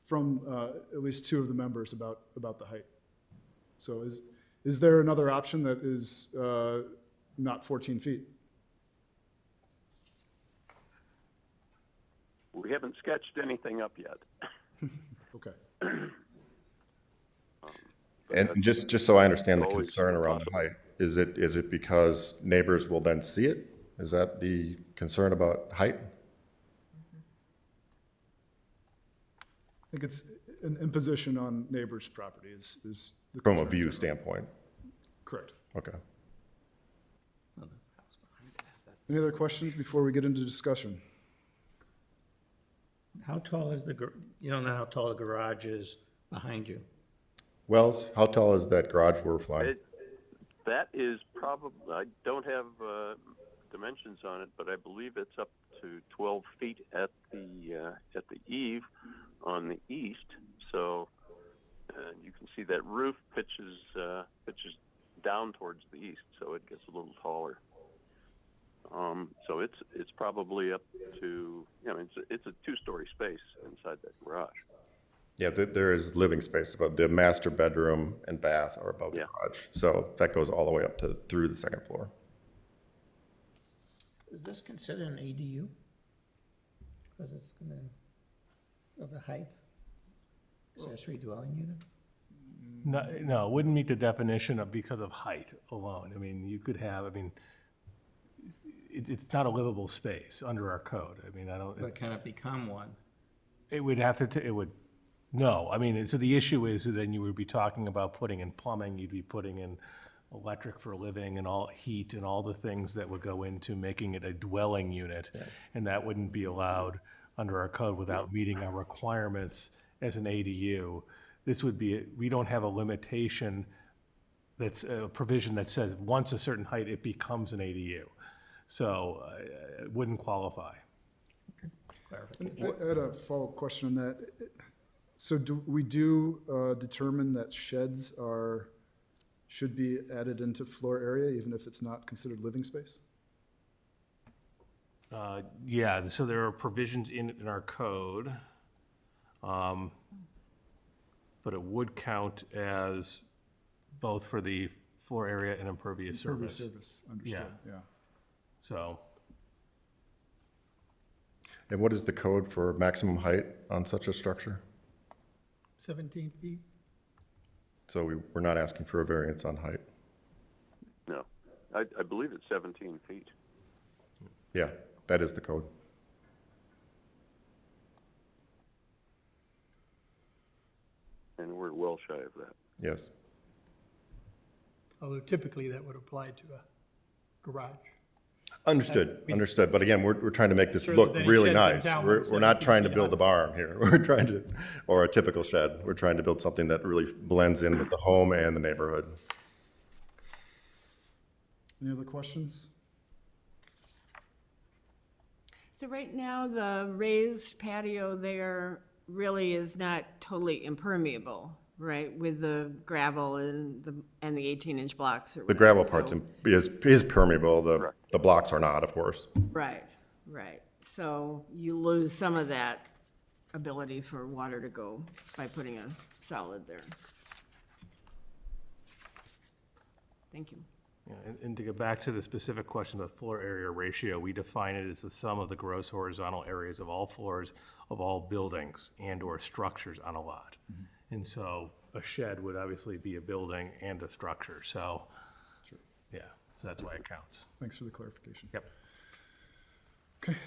from at least two of the members about the height. So is there another option that is not 14 feet? We haven't sketched anything up yet. Okay. And just so I understand the concern around the height, is it because neighbors will then see it? Is that the concern about height? I think it's an imposition on neighbors' property is the From a concern. view standpoint? Correct. Okay. Any other questions before we get into discussion? How tall is you don't know how tall the garage is behind you? Wells, how tall is that garage roof line? That is probably, I don't have dimensions on it, but I believe it's up to 12 feet at the eave on the east. So you can see that roof pitches down towards the east, so it gets a little taller. So it's probably up to, it's a two-story space inside that garage. Yeah, there is living space above. The master bedroom and bath are above the garage. So that goes all the way up through the second floor. Is this considered an ADU? Because it's gonna, of the height? Accessory dwelling unit? No, it wouldn't meet the definition of because of height alone. I mean, you could have, it's not a livable space under our code. But can it become one? It would have to, no. So the issue is then you would be talking about putting in plumbing, you'd be putting in electric for living and all heat and all the things that would go into making it a dwelling unit. Yeah. And that wouldn't be allowed under our code without meeting our requirements as an ADU. This would be, we don't have a limitation that's a provision that says once a certain height, it becomes an ADU. So it wouldn't qualify. I had a follow-up question on that. So do we determine that sheds should be added into floor area, even if it's not considered living space? Yeah, so there are provisions in our code. But it would count as both for the floor area and impervious Impervious surface. surface, understood, yeah. So, And what is the code for maximum height on such a structure? 17 feet? So we're not asking for a variance on height. No, I believe it's 17 feet. Yeah, that is the code. And we're well shy of that. Yes. Although typically that would apply to a garage. Understood, understood. But again, we're trying to make this Sure look there's any really sheds in nice. town We're with not 17 trying to feet build high. a barn here. We're trying to, or a typical shed. We're trying to build something that really blends in with the home and the neighborhood. Any other questions? So right now, the raised patio there really is not totally impermeable, right? With the gravel and the 18-inch blocks or The whatever. gravel part's So- is permeable. Correct. The blocks are not, of course. Right, right. So you lose some of that ability for water to go by putting a solid there. Thank you. yeah, and to go back to the specific question of the floor area ratio, we define it as the sum of the gross horizontal areas of all floors of all buildings and/or structures on a lot. And so a shed would obviously be a building and a structure, so, yeah, so that's why it counts. Thanks for the clarification. Yep. Okay.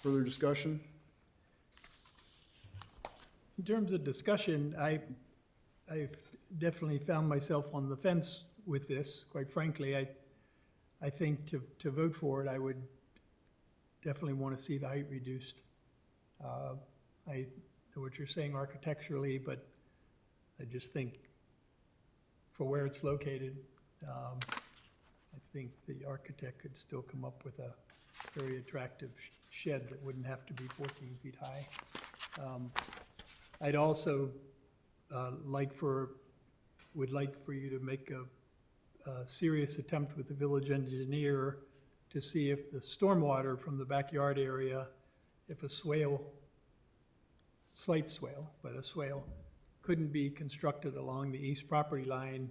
Further discussion? In terms of discussion, I've definitely found myself on the fence with this, quite frankly. I think to vote for it, I would definitely want to see the height reduced. I know what you're saying architecturally, but I just think for where it's located, I think the architect could still come up with a very attractive shed that wouldn't have to be 14 feet high. I'd also would like for you to make a serious attempt with the village engineer to see if the stormwater from the backyard area, if a swale, slight swale, but a swale, couldn't be constructed along the east property line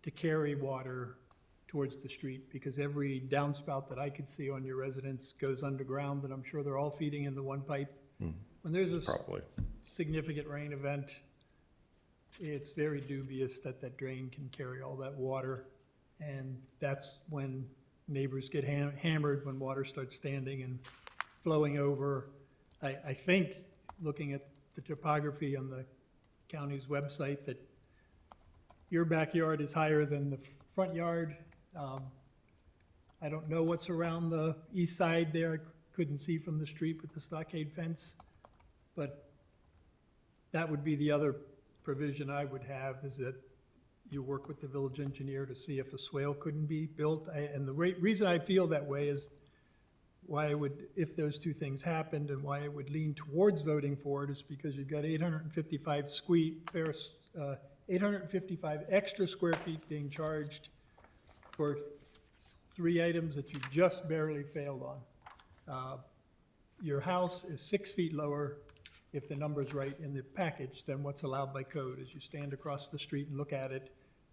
to carry water towards the street, because every downspout that I could see on your residence goes underground, and I'm sure they're all feeding into one pipe. When there's a Probably. significant rain event, it's very dubious that that drain can carry all that water. And that's when neighbors get hammered, when water starts standing and flowing over. I think, looking at the topography on the county's website, that your backyard is higher than the front yard. I don't know what's around the east side there. I couldn't see from the street with the stockade fence. But that would be the other provision I would have, is that you work with the village engineer to see if a swale couldn't be built. And the reason I feel that way is why I would, if those two things happened, and why I would lean towards voting for it, is because you've got 855 extra square feet being charged for 3 items that you just barely failed on. Your house is 6 feet lower, if the number's right in the package, than what's allowed by code. As you stand across the street and look at it,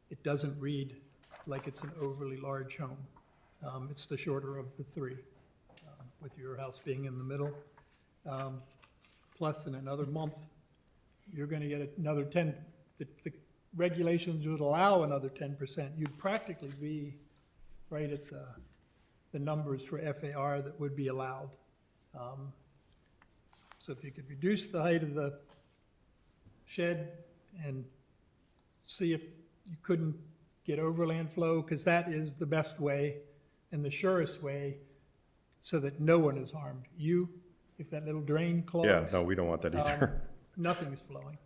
it doesn't read like it's an overly large home. It's the shorter of the 3, with your house being in the middle. Plus, in another month, you're gonna get another 10, the regulations would allow another 10%. You'd practically be right at the numbers for FAR that would be allowed. So if you could reduce the height of the shed and see if you couldn't get overland flow, because that is the best way and the surest way, so that no one is harmed. You, if that little drain clogs. Yeah, no, we don't want that either. Nothing is flowing.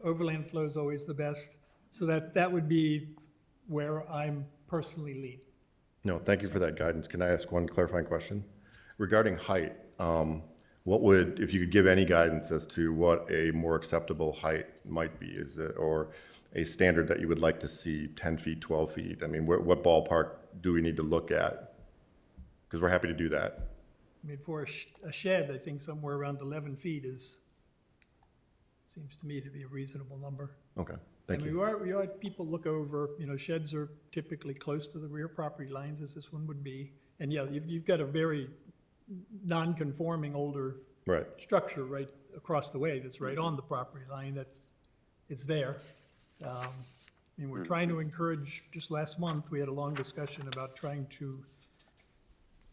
Overland flow is always the best. So that would be where I'm personally leaning. No, thank you for that guidance. Can I ask one clarifying question? Regarding height, what would, if you could give any guidance as to what a more acceptable height might be, is it, or a standard that you would like to see, 10 feet, 12 feet? I mean, what ballpark do we need to look at? Because we're happy to do that. I mean, for a shed, I think somewhere around 11 feet seems to me to be a reasonable number. Okay, thank And you. we are, people look over, sheds are typically close to the rear property lines, as this one would be. And yeah, you've got a very non-conforming older Right. structure right across the way that's right on the property line that is there. I mean, we're trying to encourage, just last month, we had a long discussion about trying to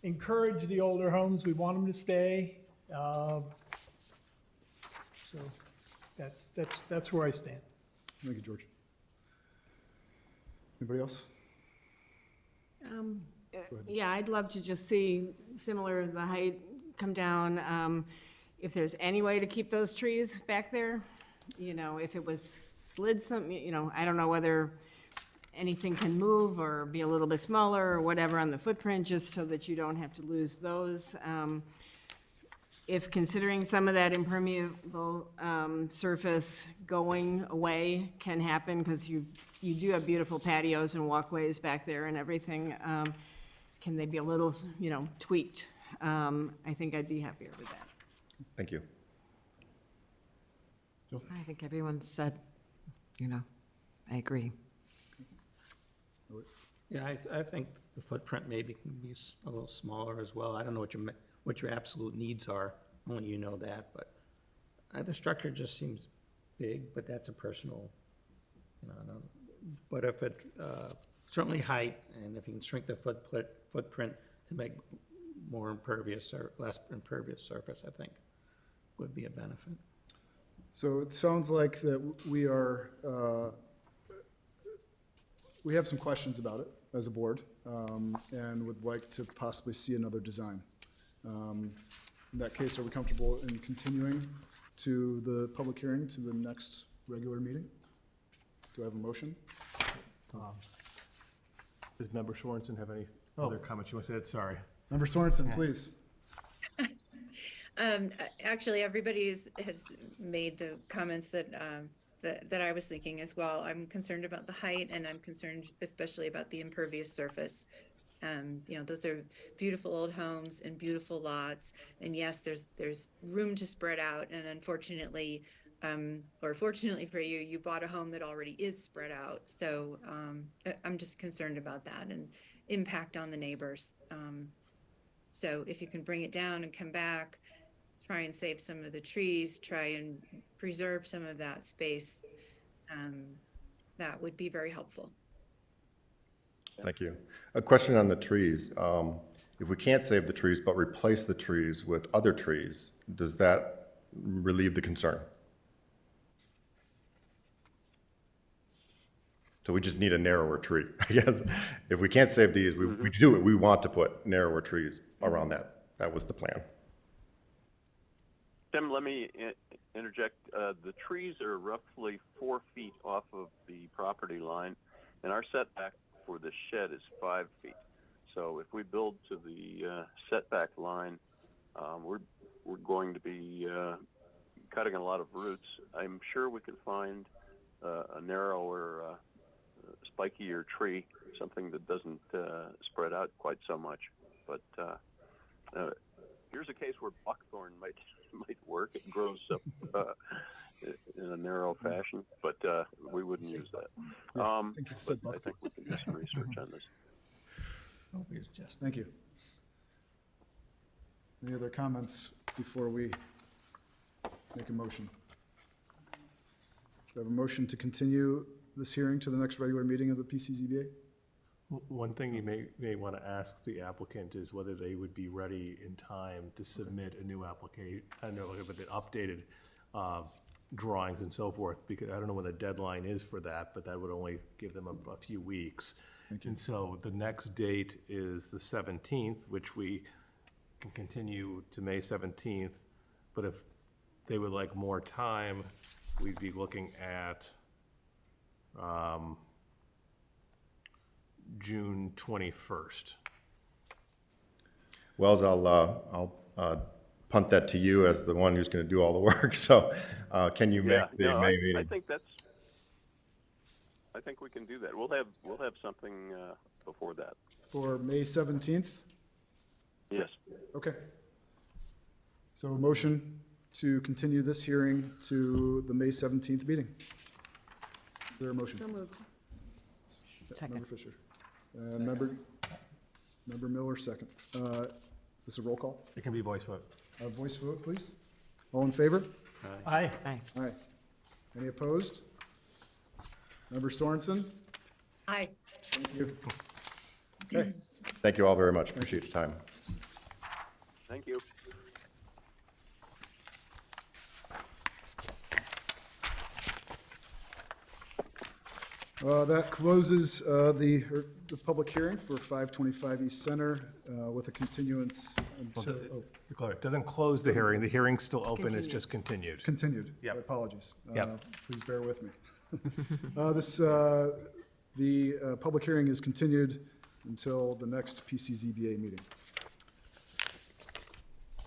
encourage the older homes. We want them to stay. So that's where I stand. Thank you, George. Anybody else? Yeah, I'd love to just see similar, the height come down. If there's any way to keep those trees back there, if it was slid some, I don't know whether anything can move or be a little bit smaller or whatever on the footprint, just so that you don't have to lose those. If considering some of that impermeable surface going away can happen, because you do have beautiful patios and walkways back there and everything, can they be a little, tweaked? I think I'd be happier with that. Thank you. I think everyone said, I agree. Yeah, I think the footprint maybe can be a little smaller as well. I don't know what your absolute needs are, only you know that, but the structure just seems big, but that's a personal, but if it, certainly height, and if you can shrink the footprint to make more impervious or less impervious surface, I think would be a benefit. So it sounds like that we have some questions about it as a board, and would like to possibly see another design. In that case, are we comfortable in continuing to the public hearing to the next regular meeting? Do I have a motion? Does Member Sorensen have any other comments you want to say? Sorry. Member Sorensen, please. Actually, everybody has made the comments that I was thinking as well. I'm concerned about the height, and I'm concerned especially about the impervious surface. Those are beautiful old homes and beautiful lots, and yes, there's room to spread out. And unfortunately, or fortunately for you, you bought a home that already is spread out. So I'm just concerned about that and impact on the neighbors. So if you can bring it down and come back, try and save some of the trees, try and preserve some of that space, that would be very helpful. Thank you. A question on the trees. If we can't save the trees but replace the trees with other trees, does that relieve the concern? So we just need a narrower tree, I guess. If we can't save these, we do it. We want to put narrower trees around that. That was the plan. Tim, let me interject. The trees are roughly 4 feet off of the property line, and our setback for the shed is 5 feet. So if we build to the setback line, we're going to be cutting a lot of roots. I'm sure we could find a narrower, spikier tree, something that doesn't spread out quite so much. But here's a case where buckthorn might work. It grows up in a narrow fashion, but we wouldn't use that. I think we can do some research on this. Thank you. Any other comments before we make a motion? Do I have a motion to continue this hearing to the next regular meeting of the PCZBA? One thing you may want to ask the applicant is whether they would be ready in time to submit a new application, I don't know, with the updated drawings and so forth, because I don't know when the deadline is for that, but that would only give them a few weeks. And so the next date is the 17th, which we can continue to May 17th, but if they would like more time, we'd be looking at June 21st. Wells, I'll punt that to you as the one who's going to do all the work. So can you make the no, May I meeting? think we can do that. We'll have something before that. For May 17th? Yes. Okay. So a motion to continue this hearing to the May 17th meeting. Is there a motion? So moved. Second. Member Fisher. Member Miller, second. Is this a roll call? It can be voice vote. Voice vote, please. All in favor? Aye. Aye. Aye. Any opposed? Member Sorensen? Aye. Thank you. Okay. Thank you all very much. Appreciate your time. Thank you. That closes the public hearing for 525 East Center with a continuance until, It doesn't close the hearing. The hearing's still open. It's just continued. continued. Yep. Apologies. Yep. Please bear with me. The public hearing is continued until the next PCZBA meeting.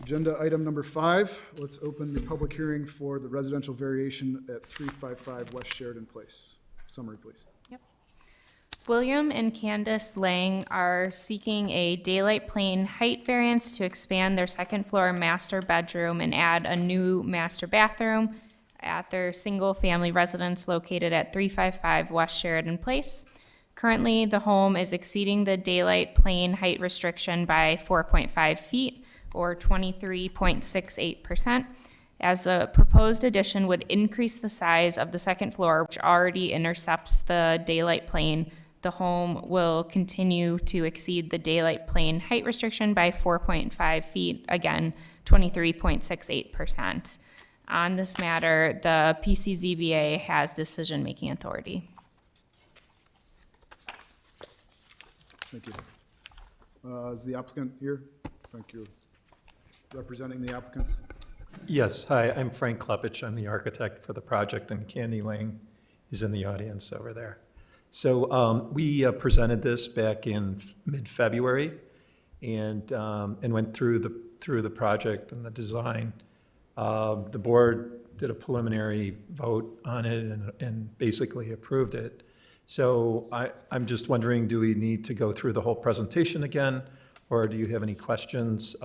Agenda item number 5, let's open the public hearing for the residential variation at 355 West Sheridan Place. Summary, please. William and Candace Lang are seeking a daylight plane height variance to expand their second floor master bedroom and add a new master bathroom at their single-family residence located at 355 West Sheridan Place. Currently, the home is exceeding the daylight plane height restriction by 4.5 feet, or 23.68%, as the proposed addition would increase the size of the second floor, which already intercepts the daylight plane. The home will continue to exceed the daylight plane height restriction by 4.5 feet, again, 23.68%. On this matter, the PCZBA has decision-making authority. Thank you. Is the applicant here? Thank you. Representing the applicant? Yes, hi, I'm Frank Klepich. I'm the architect for the project, and Candy Lang is in the audience over there. So we presented this back in mid-February and went through the project and the design. The board did a preliminary vote on it and basically approved it. So I'm just wondering, do we need to go through the whole presentation again, or do you have any questions?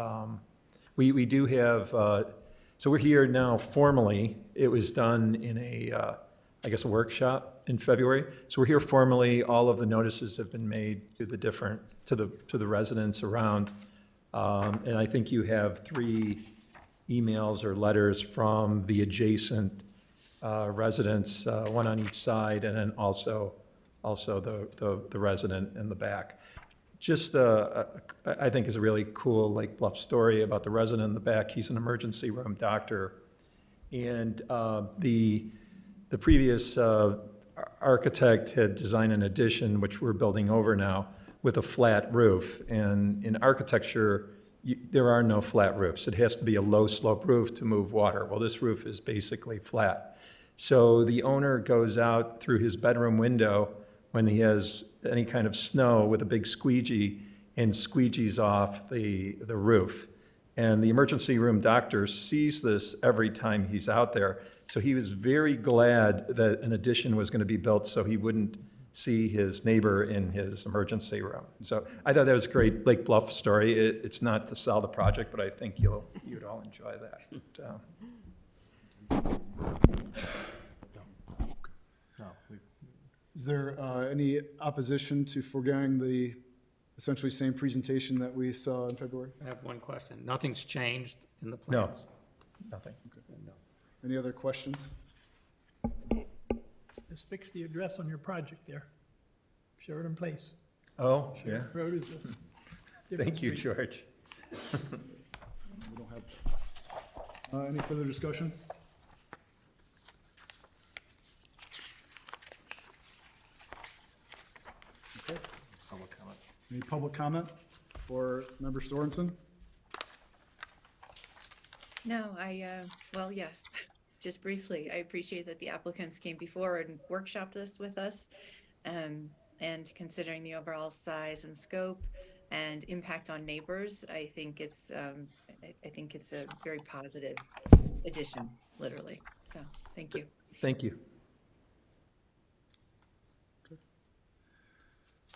We do have, so we're here now formally. It was done in a workshop in February. So we're here formally. All of the notices have been made to the residents around. And I think you have 3 emails or letters from the adjacent residents, one on each side, and then also the resident in the back. Just, I think is a really cool, like, Bluff story about the resident in the back. He's an emergency room doctor. And the previous architect had designed an addition, which we're building over now, with a flat roof. And in architecture, there are no flat roofs. It has to be a low slope roof to move water. Well, this roof is basically flat. So the owner goes out through his bedroom window when he has any kind of snow with a big squeegee and squeegees off the roof. And the emergency room doctor sees this every time he's out there. So he was very glad that an addition was going to be built so he wouldn't see his neighbor in his emergency room. So I thought that was a great Lake Bluff story. It's not to sell the project, but I think you'd all enjoy that. Is there any opposition to foregoing the essentially same presentation that we saw in February? I have one question. Nothing's changed in the No, plans? nothing. Any other questions? Just fix the address on your project there. Sheridan Place. Oh, yeah. Road is a different Thank you, street. George. We don't have, any further discussion? Okay. Public comment. Any public comment for Member Sorensen? No, well, yes. just briefly, I appreciate that the applicants came before and workshopped this with us. And considering the overall size and scope and impact on neighbors, I think it's a very positive addition, literally. So, thank you. Thank you.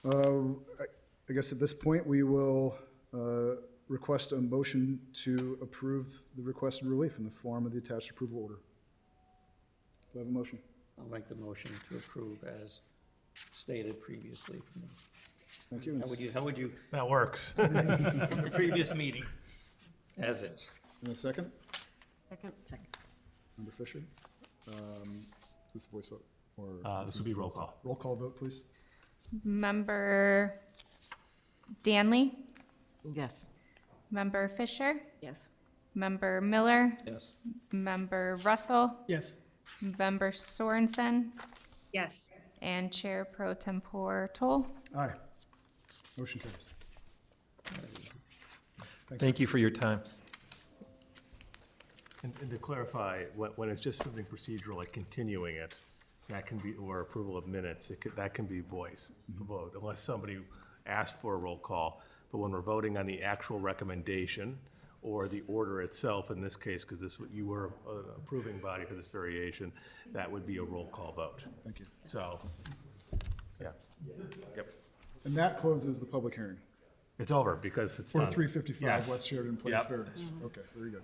I guess at this point, we will request a motion to approve the requested relief in the form of the attached approval order. Do I have a motion? I'll make the motion to approve as stated previously from Thank you. how would you, That works. from the previous meeting, as is. And a second? Second? Member Fisher? Is this a voice vote? Or This would be roll call. Roll call vote, please. Member Danley, Yes. Member Fisher, Yes. Member Miller, Yes. Member Russell, Yes. Member Sorensen, Yes. and Chair Pro Tempore Toll. Aye. Motion carries. Thank you for your time. And to clarify, when it's just something procedural, like continuing it, that can be, or approval of minutes, that can be voice vote, unless somebody asked for a roll call. But when we're voting on the actual recommendation or the order itself, in this case, because you were an approving body for this variation, that would be a roll call vote. Thank you. So, yeah. Yep. And that closes the public hearing It's over because it's for done. 355 Yes. West Sheridan Place, Yep. Fairfield. Okay, very good.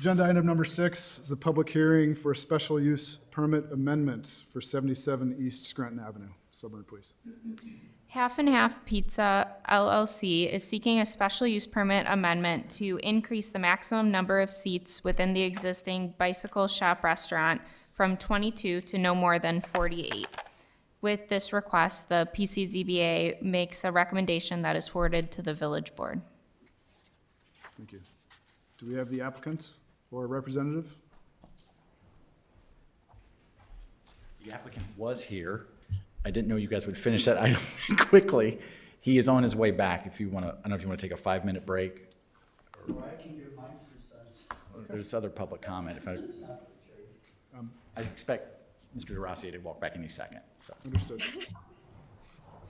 Agenda item number 6 is a public hearing for a special use permit amendment for 77 East Scranton Avenue. Suburban, please. Half and Half Pizza LLC is seeking a special use permit amendment to increase the maximum number of seats within the existing bicycle shop restaurant from 22 to no more than 48. With this request, the PCZBA makes a recommendation that is forwarded to the village board. Thank you. Do we have the applicant or representative? The applicant was here. I didn't know you guys would finish that item quickly. He is on his way back. If you want to, I don't know if you want to take a 5-minute break. I can give my 2 cents. There's other public comment. I expect Mr. DeRossi to walk back any second, so. Understood.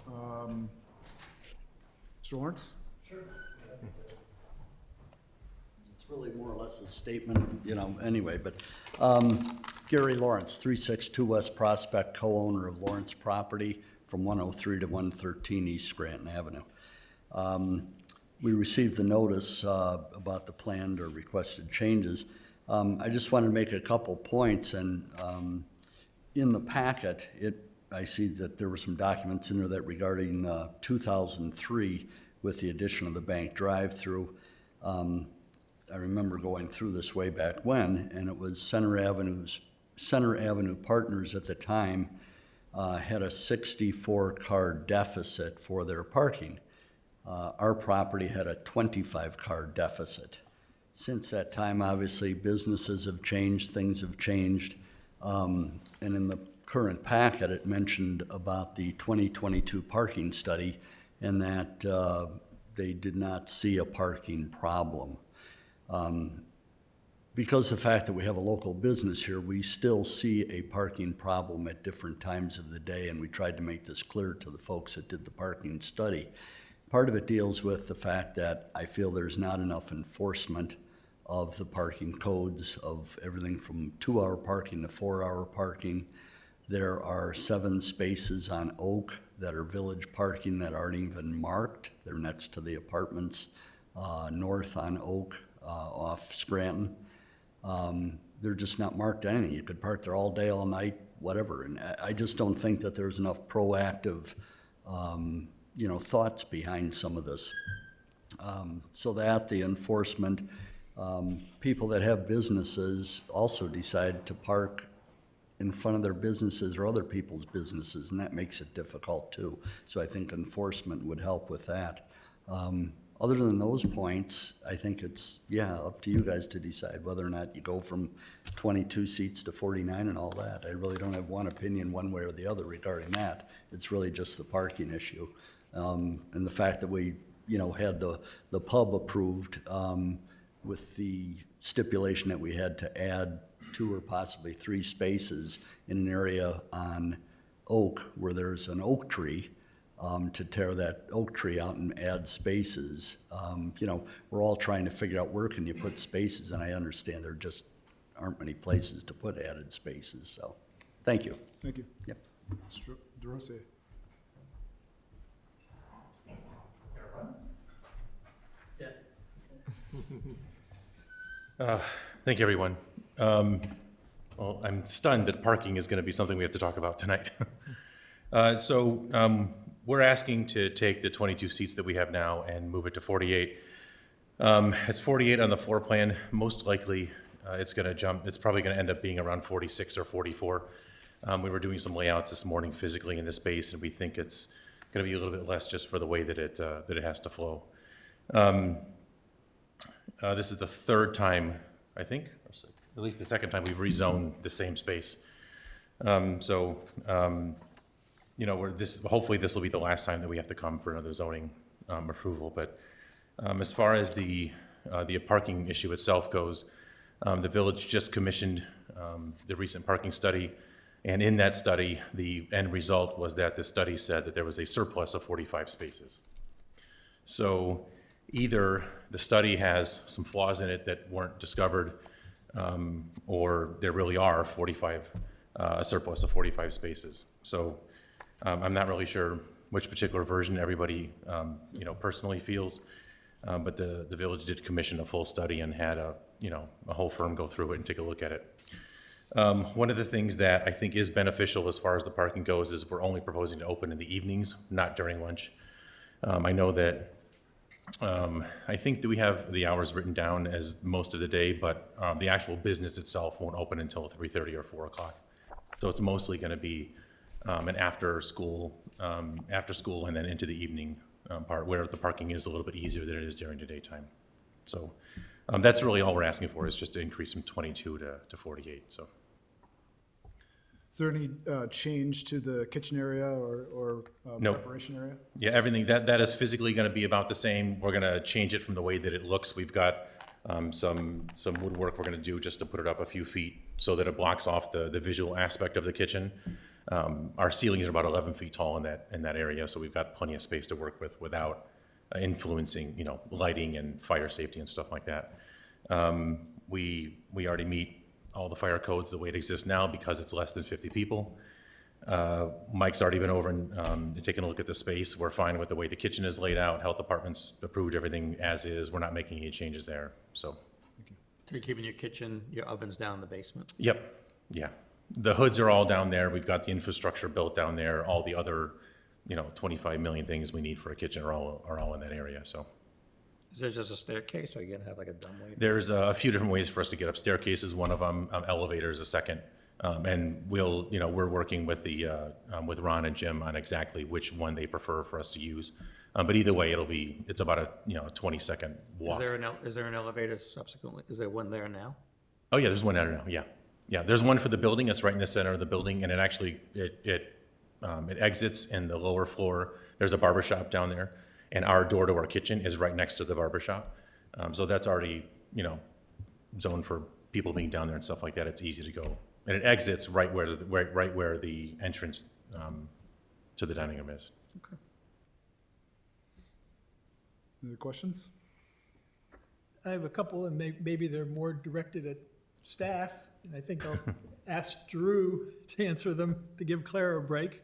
Mr. Lawrence? Sure. It's really more or less a statement, anyway, but Gary Lawrence, 362 West Prospect, co-owner of Lawrence Property from 103 to 113 East Scranton Avenue. We received the notice about the planned or requested changes. I just wanted to make a couple points, and in the packet, I see that there were some documents in there that regarding 2003 with the addition of the bank drive-through. I remember going through this way back when, and it was Center Avenue Partners at the time had a 64-car deficit for their parking. Our property had a 25-car deficit. Since that time, obviously, businesses have changed, things have changed, and in the current packet, it mentioned about the 2022 parking study and that they did not see a parking problem. Because of the fact that we have a local business here, we still see a parking problem at different times of the day, and we tried to make this clear to the folks that did the parking study. Part of it deals with the fact that I feel there's not enough enforcement of the parking codes of everything from 2-hour parking to 4-hour parking. There are 7 spaces on Oak that are village parking that aren't even marked. They're next to the apartments north on Oak off Scranton. They're just not marked anything. You could park there all day, all night, whatever. And I just don't think that there's enough proactive thoughts behind some of this. So that the enforcement, people that have businesses also decide to park in front of their businesses or other people's businesses, and that makes it difficult too. So I think enforcement would help with that. Other than those points, I think it's, up to you guys to decide whether or not you go from 22 seats to 49 and all that. I really don't have one opinion one way or the other regarding that. It's really just the parking issue. And the fact that we, had the pub approved with the stipulation that we had to add 2 or possibly 3 spaces in an area on Oak where there's an oak tree, to tear that oak tree out and add spaces. You know, we're all trying to figure out where can you put spaces, and I understand there just aren't many places to put added spaces, so, thank you. Thank you. Yep. Mr. DeRosa. Thank you, everyone. Well, I'm stunned that parking is going to be something we have to talk about tonight. We're asking to take the 22 seats that we have now and move it to 48. It's 48 on the floor plan. Most likely, it's going to jump. It's probably going to end up being around 46 or 44. We were doing some layouts this morning physically in the space, and we think it's going to be a little bit less just for the way that it has to flow. This is the third time, I think, or at least the second time we've rezoned the same space. You know, hopefully this will be the last time that we have to come for another zoning approval. But as far as the parking issue itself goes, the village just commissioned the recent parking study, and in that study, the end result was that the study said that there was a surplus of 45 spaces. So either the study has some flaws in it that weren't discovered, or there really are a surplus of 45 spaces. So I'm not really sure which particular version everybody, you know, personally feels, but the village did commission a full study and had a whole firm go through it and take a look at it. One of the things that I think is beneficial as far as the parking goes is we're only proposing to open in the evenings, not during lunch. I know that I think we have the hours written down as most of the day, but the actual business itself won't open until 3:30 or 4 o'clock. So it's mostly going to be an after school and then into the evening part where the parking is a little bit easier than it is during the daytime. So that's really all we're asking for, is just to increase from 22 to 48. So. Is there any change to the kitchen area or Nope. preparation area? Yeah, everything, that is physically going to be about the same. We're going to change it from the way that it looks. We've got some woodwork we're going to do just to put it up a few feet so that it blocks off the visual aspect of the kitchen. Our ceilings are about 11 feet tall in that area, so we've got plenty of space to work with without influencing, you know, lighting and fire safety and stuff like that. We already meet all the fire codes the way it exists now because it's less than 50 people. Mike's already been over and taken a look at the space. We're fine with the way the kitchen is laid out. Health department's approved everything as is. We're not making any changes there, so. So you're keeping your kitchen, your ovens down in the basement? Yep, yeah. The hoods are all down there. We've got the infrastructure built down there. All the other, 25 million things we need for a kitchen are all in that area, so. Is there just a staircase, or are you gonna have like a dumbway? There's a few different ways for us to get up. Staircases, one of them, elevators, a second. And we're working with with Ron and Jim on exactly which one they prefer for us to use. But either way, it's about a 20-second walk. Is there an elevator subsequently? Is there one there now? Oh yeah, there's one there now. Yeah, yeah. There's one for the building. It's right in the center of the building, and it actually it exits in the lower floor. There's a barber shop down there, and our door to our kitchen is right next to the barber shop. So that's already zoned for people being down there and stuff like that. It's easy to go, and it exits right where the entrance to the dining room is. Okay. Any other questions? I have a couple, and maybe they're more directed at staff, and I think I'll ask Drew to answer them to give Clara a break.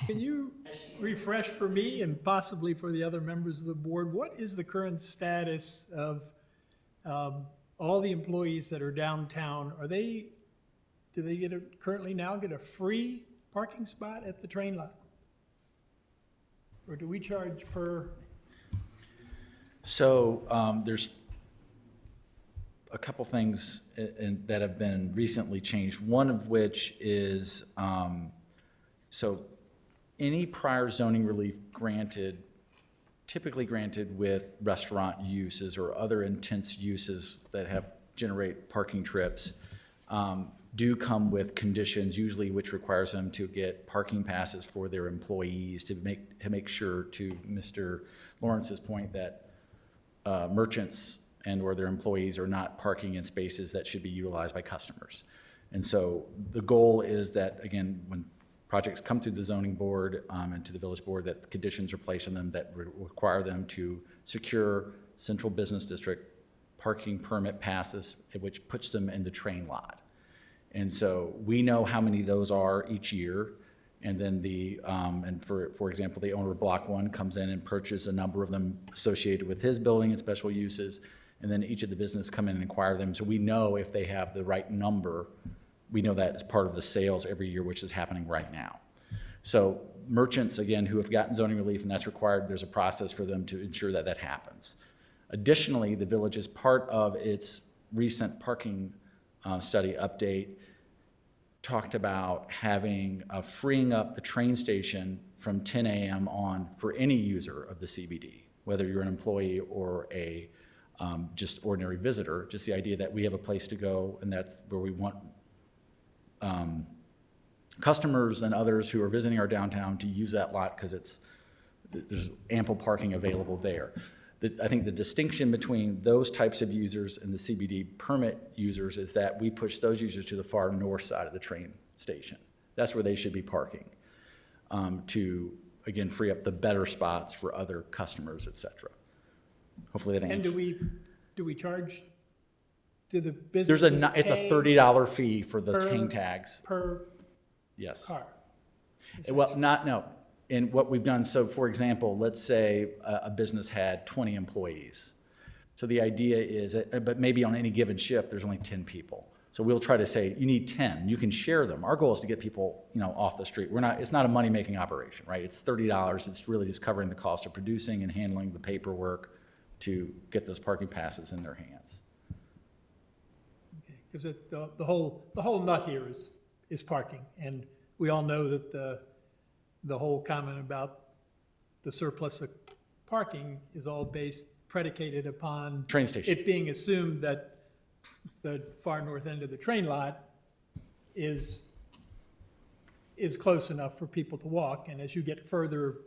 Can you refresh for me and possibly for the other members of the board, what is the current status of all the employees that are downtown? Do they currently now get a free parking spot at the train lot? Or do we charge per? So there's a couple things that have been recently changed, one of which is, so any prior zoning relief typically granted with restaurant uses or other intense uses that generate parking trips, do come with conditions, usually which requires them to get parking passes for their employees to make sure, to Mr. Lawrence's point, that merchants and/or their employees are not parking in spaces that should be utilized by customers. And so the goal is that, again, when projects come through the zoning board and to the village board, that conditions are placed on them that require them to secure central business district parking permit passes, which puts them in the train lot. And so we know how many of those are each year. And then for example, the owner of Block 1 comes in and purchases a number of them associated with his building and special uses. And then each of the business come in and acquire them. So we know if they have the right number, we know that as part of the sales every year, which is happening right now. So merchants, again, who have gotten zoning relief and that's required, there's a process for them to ensure that that happens. Additionally, the village, as part of its recent parking study update, talked about having freeing up the train station from 10 a.m. on for any user of the CBD, whether you're an employee or a just ordinary visitor. Just the idea that we have a place to go, and that's where we want customers and others who are visiting our downtown to use that lot because there's ample parking available there. I think the distinction between those types of users and the CBD permit users is that we push those users to the far north side of the train station. That's where they should be parking to, again, free up the better spots for other customers, et cetera. Hopefully that And answers. do we charge, do the businesses It's a pay $30 fee for the per- hang tags. per Yes. car? Well, no. And what we've done, so for example, let's say a business had 20 employees. So the idea is, but maybe on any given shift, there's only 10 people. So we'll try to say, you need 10, you can share them. Our goal is to get people, off the street. It's not a money-making operation, right? It's $30. It's really just covering the cost of producing and handling the paperwork to get those parking passes in their hands. Because the whole nut here is parking, and we all know that the whole comment about the surplus of parking is all predicated upon Train station. it being assumed that the far north end of the train lot is close enough for people to walk, and as you get further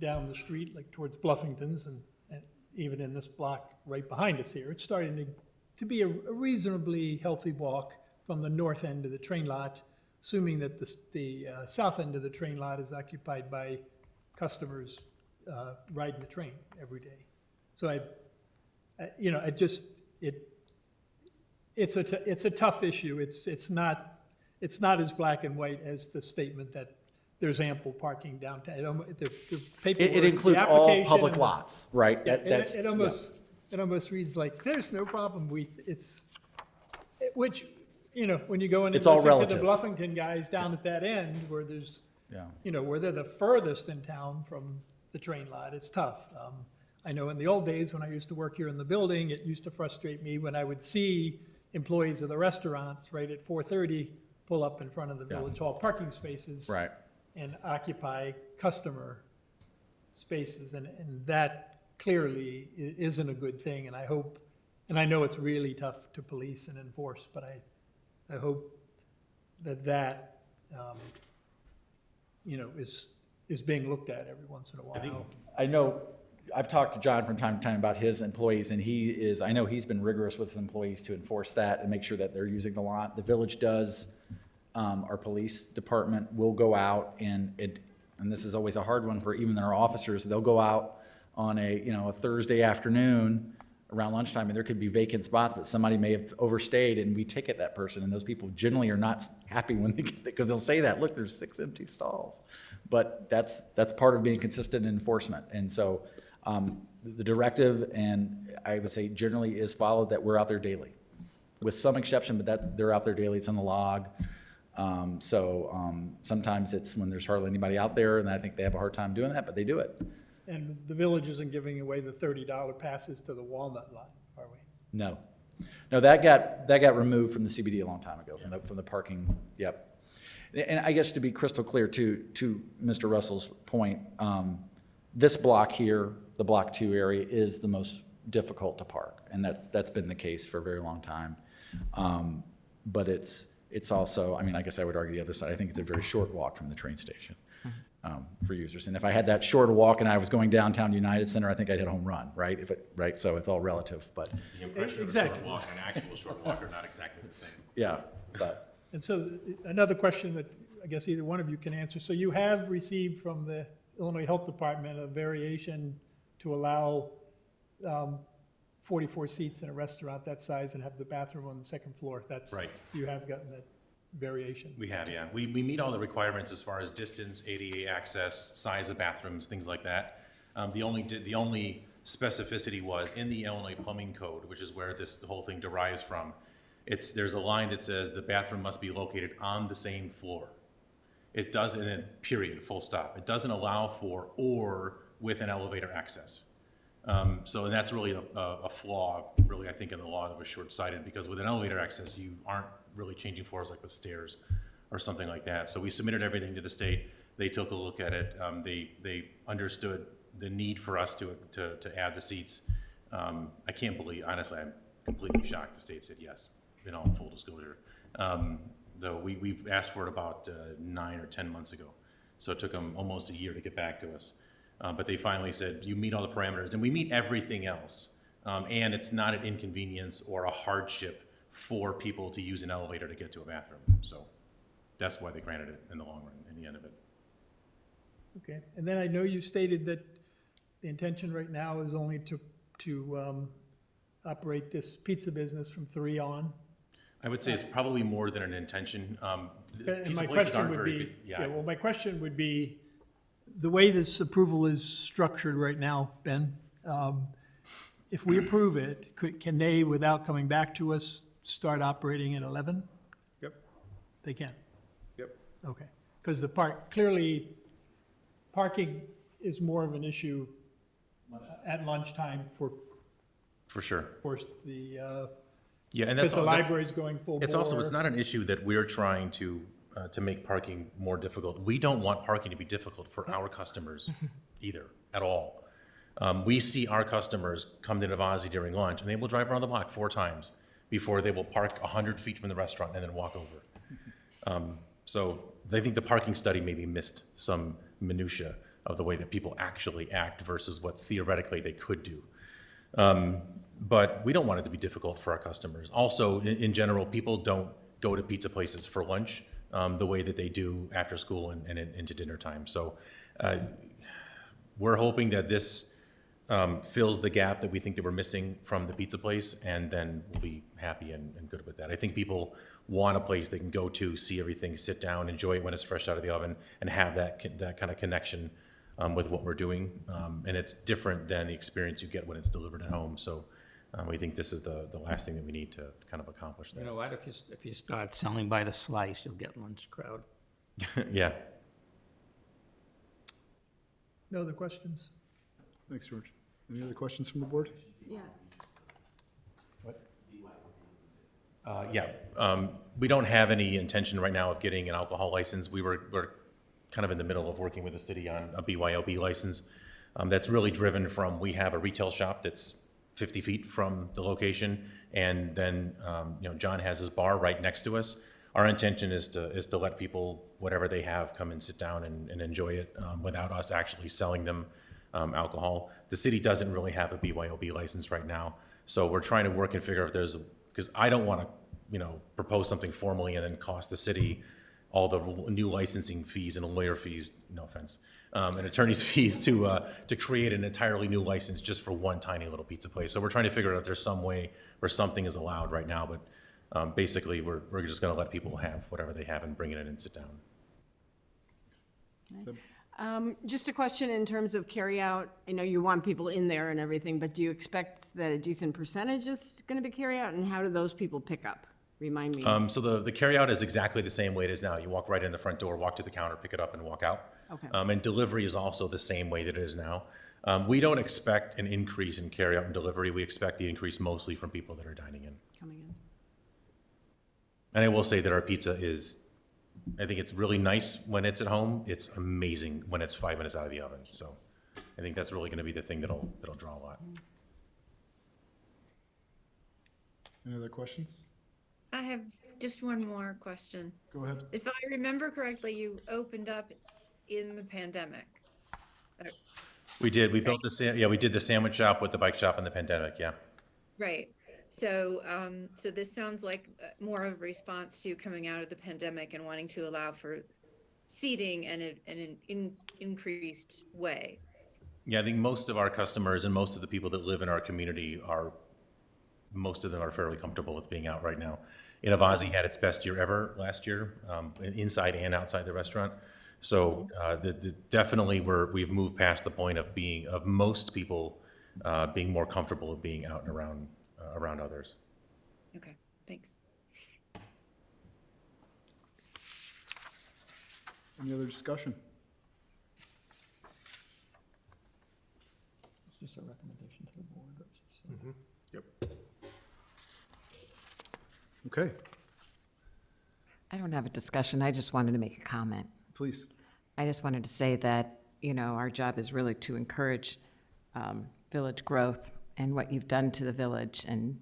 down the street, like towards Bluffington's, and even in this block right behind us here, it's starting to be a reasonably healthy walk from the north end of the train lot, assuming that the south end of the train lot is occupied by customers riding the train every day. So it's a tough issue. It's not as black and white as the statement that there's ample parking downtown. The paperwork, It includes the all application public and lots, right? Yeah, That's it almost reads like there's no problem. Which when you go in and It's all listen to the relative. Bluffington guys down at that end where there's Yeah. where they're the furthest in town from the train lot, it's tough. I know in the old days when I used to work here in the building, it used to frustrate me when I would see employees of the restaurants right at 4:30 pull up in front of the Village Hall parking spaces. Right. And occupy customer spaces, and that clearly isn't a good thing, and I hope, and I know it's really tough to police and enforce, but I hope that is being looked at every once in a while. I know, I've talked to John from time to time about his employees, and I know he's been rigorous with his employees to enforce that and make sure that they're using the lot. The village does, our police department will go out and this is always a hard one for even our officers, they'll go out on a Thursday afternoon around lunchtime, and there could be vacant spots, but somebody may have overstayed, and we ticket that person, and those people generally are not happy when they get there, because they'll say that, look, there's 6 empty stalls. But that's part of being consistent in enforcement. And so the directive, and I would say generally is followed, that we're out there daily. With some exception, but that they're out there daily, it's on the log. Sometimes it's when there's hardly anybody out there, and I think they have a hard time doing that, but they do it. And the village isn't giving away the $30 passes to the Walnut lot, are we? No, that got removed from the CBD a long time ago, from the parking. Yep. And I guess to be crystal clear to Mr. Russell's point, this block here, the Block 2 area, is the most difficult to park, and that's been the case for a very long time. But it's also, I guess I would argue the other side. I think it's a very short walk from the train station. for users. And if I had that shorter walk and I was going downtown United Center, I think I'd hit a home run, right? Right, so it's all relative, but, The impression of a short walk and an actual short walk are not exactly the same. yeah, but. And so another question that I guess either one of you can answer. So you have received from the Illinois Health Department a variation to allow 44 seats in a restaurant that size and have the bathroom on the second floor. That's Right. You have gotten that variation. We have, yeah. We meet all the requirements as far as distance, ADA access, size of bathrooms, things like that. The only specificity was in the Illinois Plumbing Code, which is where the whole thing derives from. There's a line that says the bathroom must be located on the same floor. It doesn't, period, full stop. It doesn't allow for or with an elevator access. And that's really a flaw, really, I think, in the law that was short-sighted, because with an elevator access, you aren't really changing floors like with stairs or something like that. So we submitted everything to the state. They took a look at it. They understood the need for us to add the seats. I can't believe, honestly, I'm completely shocked the state said yes, in all full disclosure. Though we've asked for it about 9 or 10 months ago. So it took them almost a year to get back to us. But they finally said, you meet all the parameters, and we meet everything else. And it's not an inconvenience or a hardship for people to use an elevator to get to a bathroom. So that's why they granted it in the long run, in the end of it. Okay, and then I know you stated that the intention right now is only to operate this pizza business from 3 on. I would say it's probably more than an intention. And Pizza my places question aren't would very be, big. Yeah. well, my question would be, the way this approval is structured right now, Ben, if we approve it, can they, without coming back to us, start operating at 11? Yep. They can? Yep. Okay, because clearly, parking is more of an issue at lunchtime for For the, Yeah, and because the library's going full bore. It's not an issue that we're trying to make parking more difficult. We don't want parking to be difficult for our customers either, at all. We see our customers come to Navazi during lunch, and they will drive around the block 4 times before they will park 100 feet from the restaurant and then walk over. So they think the parking study maybe missed some minutia of the way that people actually act versus what theoretically they could do. But we don't want it to be difficult for our customers. Also, in general, people don't go to pizza places for lunch the way that they do after school and into dinner time. So we're hoping that this fills the gap that we think that we're missing from the pizza place, and then we'll be happy and good with that. I think people want a place they can go to, see everything, sit down, enjoy it when it's fresh out of the oven, and have that kind of connection with what we're doing. And it's different than the experience you get when it's delivered at home. So we think this is the last thing that we need to kind of accomplish that. You know what, if you start selling by the slice, you'll get lunch crowd. Yeah. No other questions? Thanks, George. Any other questions from the board? Yeah. We don't have any intention right now of getting an alcohol license. We're kind of in the middle of working with the city on a BYOB license. That's really driven from, we have a retail shop that's 50 feet from the location, and then John has his bar right next to us. Our intention is to let people, whatever they have, come and sit down and enjoy it without us actually selling them alcohol. The city doesn't really have a BYOB license right now, so we're trying to work and figure out if there's, because I don't want to propose something formally and then cost the city all the new licensing fees and lawyer fees, no offense, and attorney's fees to create an entirely new license just for one tiny little pizza place. So we're trying to figure out if there's some way where something is allowed right now, but basically we're just going to let people have whatever they have and bring it in and sit down. Just a question in terms of carryout. I know you want people in there and everything, but do you expect that a decent percentage is going to be carryout, and how do those people pick up? Remind me. So the carryout is exactly the same way it is now. You walk right in the front door, walk to the counter, pick it up, and walk out. Okay. And delivery is also the same way that it is now. We don't expect an increase in carryout and delivery. We expect the increase mostly from people that are dining in. Coming in. And I will say that our pizza is, I think it's really nice when it's at home. It's amazing when it's 5 minutes out of the oven. So I think that's really going to be the thing that'll draw a lot. Any other questions? I have just one more question. Go ahead. If I remember correctly, you opened up in the pandemic. We did, we built we did the sandwich shop with the bike shop in the pandemic, yeah. Right. So, so this sounds like more of a response to coming out of the pandemic and wanting to allow for seating in an increased way. Yeah, I think most of our customers and most of the people that live in our community most of them are fairly comfortable with being out right now. Innovazi had its best year ever last year, inside and outside the restaurant. So definitely we've moved past the point of most people being more comfortable with being out and around others. Okay, thanks. Any other discussion? Is this a recommendation to the board? Yep. Okay, I don't have a discussion. I just wanted to make a comment. please. I just wanted to say that, our job is really to encourage village growth and what you've done to the village and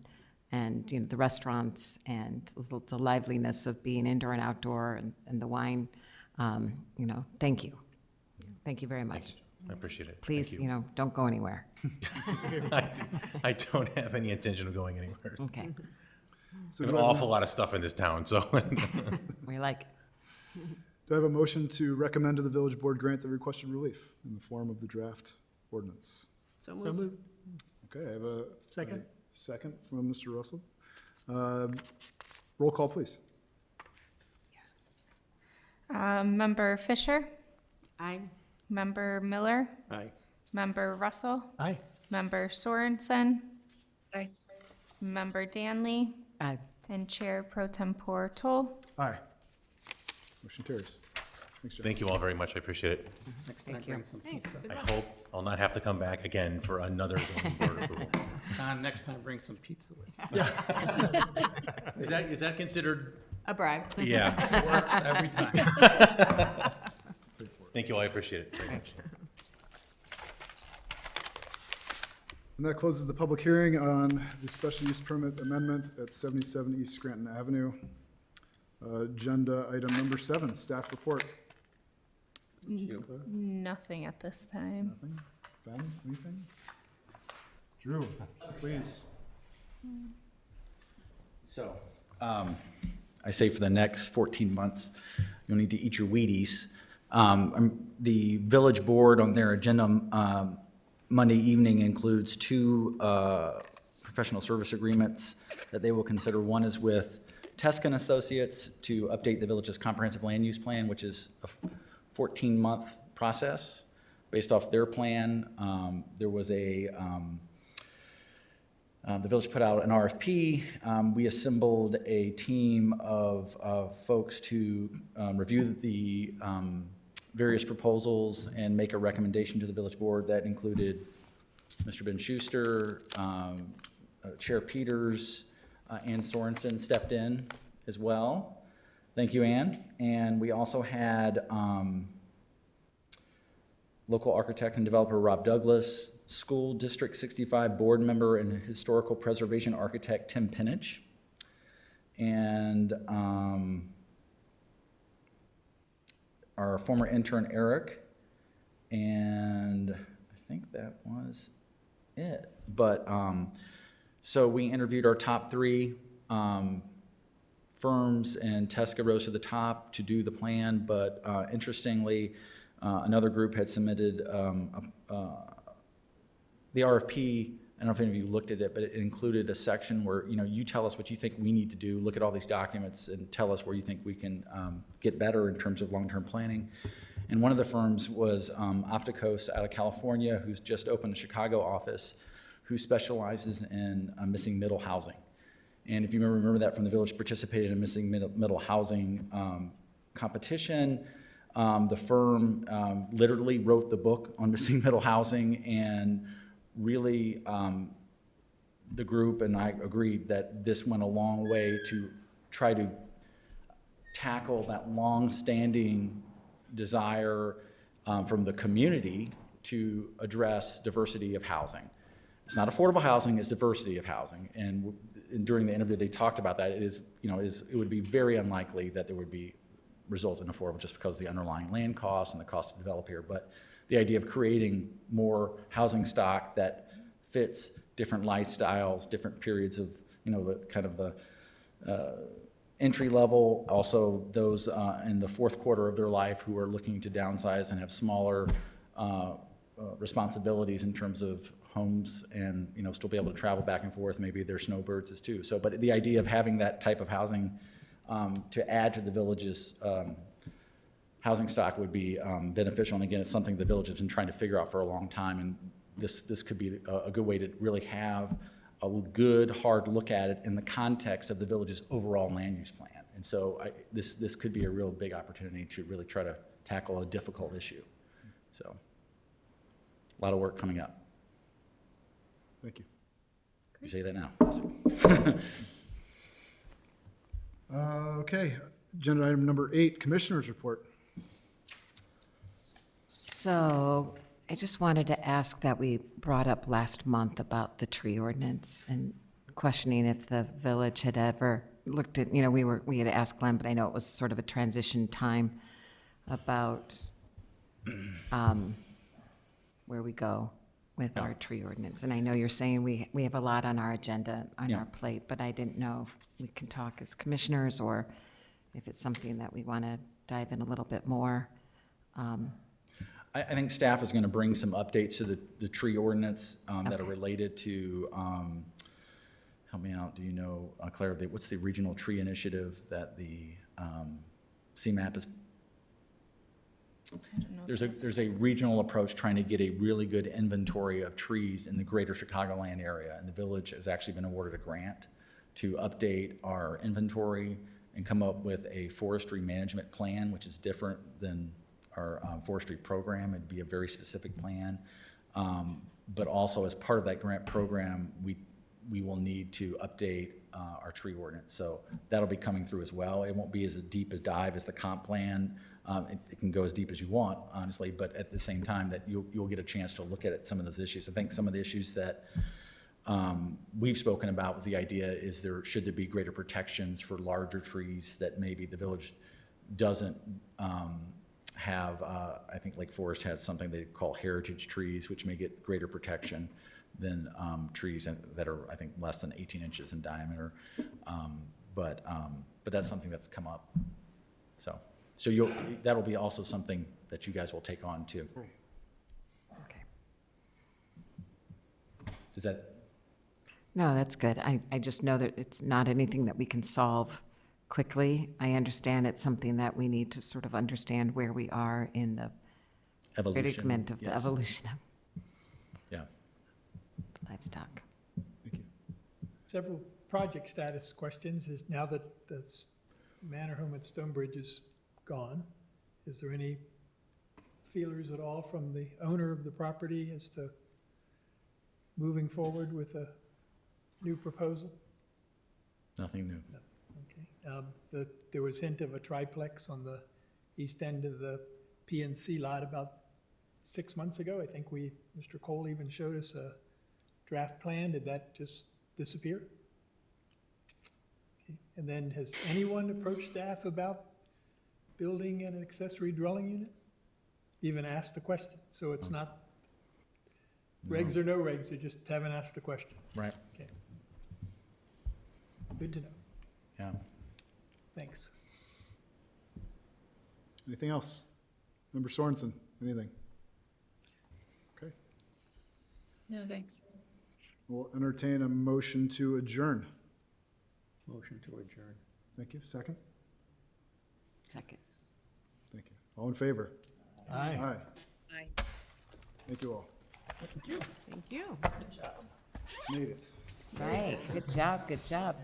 the restaurants and the liveliness of being indoor and outdoor and the wine. Thank you. Thank you very much. I appreciate it. Please, Thank you. don't go anywhere. I don't have any intention of going anywhere. Okay, So There's do an I have- awful lot of stuff in this town, so. we like it. Do I have a motion to recommend to the village board grant the requested relief in the form of the draft ordinance? So moved. Okay, I have a. Second. a Second from Mr. Russell. Roll call, please. Member Fisher? Aye. Member Miller? Aye. Member Russell? Aye. Member Sorensen? Aye. Member Danley? Aye. And Chair Pro Tempore Toll? Aye. Motion carries. Thanks, Jeff. Thank you all very much. I appreciate it. Next time, Thank you. bring some pizza. I hope I'll not have to come back again for another zoning board approval. Don, next time, bring some pizza with you. Is that considered? A bribe. Yeah. Works every time. Thank you all. I appreciate it very much. And that closes the public hearing on the special use permit amendment at 77 East Scranton Avenue. Agenda item number 7, staff report. Nothing at this time. Nothing? Ben, anything? Drew, please. So, I say for the next 14 months, you'll need to eat your Wheaties. The village board on their agenda Monday evening includes 2 professional service agreements that they will consider. One is with Teskin Associates to update the village's comprehensive land use plan, which is a 14-month process based off their plan. There was the village put out an RFP. We assembled a team of folks to review the various proposals and make a recommendation to the village board. That included Mr. Ben Schuster, Chair Peters, Ann Sorensen stepped in as well. Thank you, Ann. And we also had local architect and developer Rob Douglas, School District 65 board member and historical preservation architect Tim Pinich, and our former intern Eric, and I think that was it. But so we interviewed our top 3 firms, and Tesca rose to the top to do the plan. But interestingly, another group had submitted the RFP. I don't know if any of you looked at it, but it included a section where, you tell us what you think we need to do, look at all these documents and tell us where you think we can get better in terms of long-term planning. And one of the firms was Opticos out of California, who's just opened a Chicago office, who specializes in missing middle housing. And if you remember that from the village participated in missing middle housing competition. The firm literally wrote the book on missing middle housing, and really the group and I agreed that this went a long way to try to tackle that long-standing desire from the community to address diversity of housing. It's not affordable housing, it's diversity of housing. And during the interview, they talked about that. It would be very unlikely that there would be result in affordable just because of the underlying land costs and the cost to develop here. But the idea of creating more housing stock that fits different lifestyles, different periods of, the kind of the entry level, also those in the fourth quarter of their life who are looking to downsize and have smaller responsibilities in terms of homes and, still be able to travel back and forth. Maybe they're snowbirds as too. So, but the idea of having that type of housing to add to the village's housing stock would be beneficial. And again, it's something the village has been trying to figure out for a long time. And this could be a good way to really have a good, hard look at it in the context of the village's overall land use plan. And so this could be a real big opportunity to really try to tackle a difficult issue. So a lot of work coming up. Thank you. You say that now. Okay, agenda item number 8, Commissioners Report. So I just wanted to ask that we brought up last month about the tree ordinance and questioning if the village had ever looked at, we had asked Glenn, but I know it was sort of a transition time about where we go with our tree ordinance. And I know you're saying we have a lot on our agenda, on our plate, but I didn't know if we can talk as commissioners or if it's something that we want to dive in a little bit more. I think staff is going to bring some updates to the tree ordinance that are related to, help me out, do you know, Claire, what's the regional tree initiative that the CMAP is? There's a regional approach trying to get a really good inventory of trees in the greater Chicagoland area. And the village has actually been awarded a grant to update our inventory and come up with a forestry management plan, which is different than our forestry program. It'd be a very specific plan. But also as part of that grant program, we will need to update our tree ordinance. So that'll be coming through as well. It won't be as deep a dive as the comp plan. It can go as deep as you want, honestly, but at the same time that you'll get a chance to look at some of those issues. I think some of the issues that we've spoken about was the idea is should there be greater protections for larger trees that maybe the village doesn't have. I think Lake Forest has something they call heritage trees, which may get greater protection than trees that are, I think, less than 18 inches in diameter. But that's something that's come up. So that'll be also something that you guys will take on too. Okay. Does that? No, that's good. I just know that it's not anything that we can solve quickly. I understand it's something that we need to sort of understand where we are in the predicament of the evolution of livestock. Thank you. Several project status questions is now that the manor home at Stonebridge is gone, is there any feelers at all from the owner of the property as to moving forward with a new proposal? Nothing new. No. Okay. There was hint of a triplex on the east end of the PNC lot about 6 months ago. I think Mr. Cole even showed us a draft plan. Did that just disappear? Okay. And then has anyone approached staff about building an accessory dwelling unit? Even asked the question. So it's not regs or no regs, they just haven't asked the question. Right. Okay. Good to know. Yeah. Thanks. Anything else? Member Sorensen, anything? Okay, No, thanks. we'll entertain a motion to adjourn. Motion to adjourn. Thank you. Second? Second. Thank you. All in favor? Aye. Aye. Aye. Thank you all. Thank you. Made it. Right. Good job. Good job.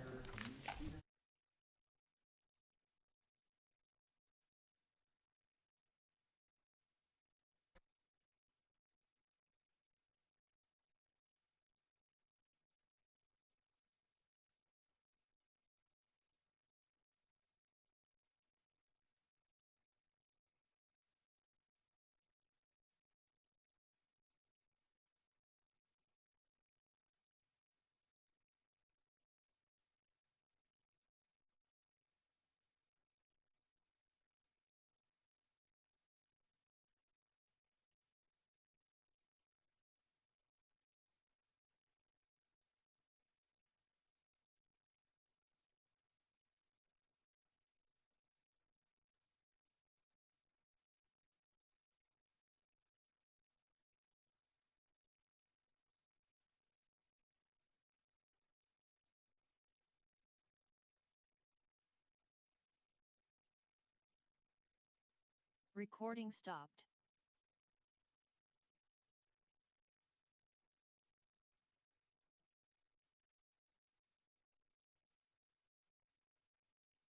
Recording stopped.